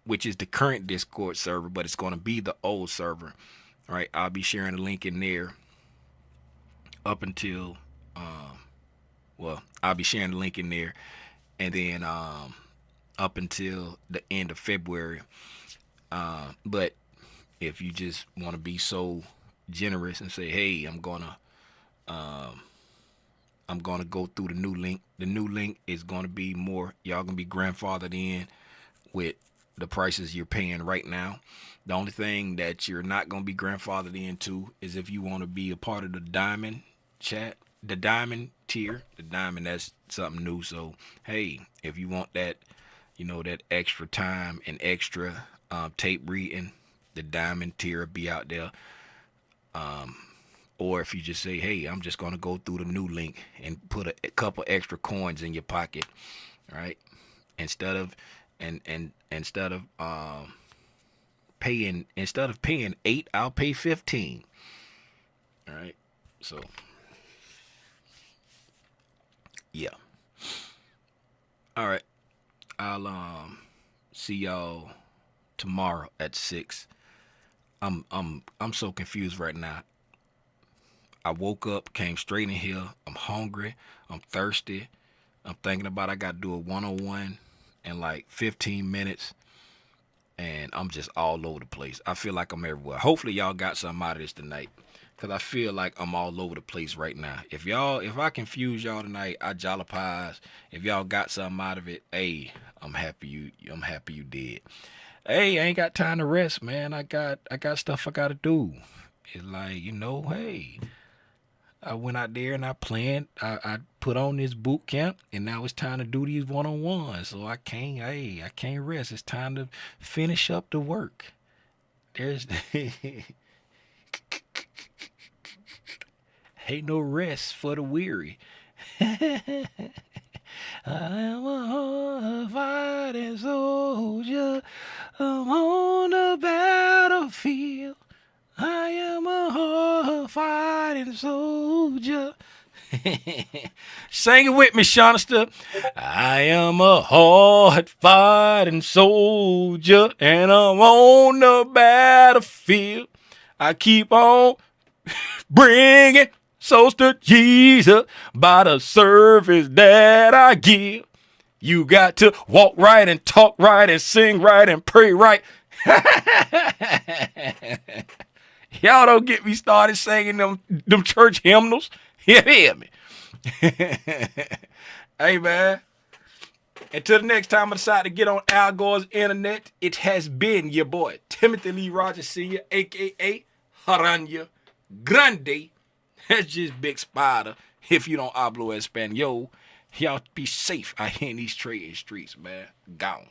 which is the current Discord server, but it's going to be the old server. All right, I'll be sharing a link in there up until, I'll be sharing the link in there, and then up until the end of February. But if you just want to be so generous and say, hey, I'm gonna go through the new link. The new link is gonna be more. Y'all gonna be grandfathered in with the prices you're paying right now. The only thing that you're not gonna be grandfathered into is if you want to be a part of the diamond chat, the diamond tier. The diamond, that's something new. So hey, if you want that, that extra time and extra tape reading, the diamond tier will be out there. Or if you just say, hey, I'm just going to go through the new link and put a couple extra coins in your pocket, right? Instead of paying 8, I'll pay 15. All right. So yeah. All right. I'll see y'all tomorrow at 6. I'm so confused right now. I woke up, came straight in here. I'm hungry. I'm thirsty. I'm thinking about I got to do a 101 in like 15 minutes. And I'm just all over the place. I feel like I'm everywhere. Hopefully y'all got something out of this tonight, because I feel like I'm all over the place right now. If I confuse y'all tonight, I jollipies. If y'all got something out of it, hey, I'm happy you did. Hey, I ain't got time to rest, man. I got stuff I gotta do. It's like, hey, I went out there and I planned. I put on this boot camp, and now it's time to do these one-on-ones. So I can't rest. It's time to finish up the work. There's ain't no rest for the weary. I am a fighting soldier. I'm on the battlefield. I am a hard fighting soldier. Sing it with me, Shonester. I am a hard fighting soldier, and I'm on the battlefield. I keep on bringing souls to Jesus by the service that I give. You got to walk right and talk right and sing right and pray right. Y'all don't get me started singing them church hymnals. You hear me? Hey, man. Until the next time I decide to get on Al Gore's internet, it has been your boy, Timothy Lee Rogers Sr., a.k.a. Haranya Grande. That's just Big Spider. If you don't hablo Espanol, y'all be safe out here in these trading streets, man. Gone.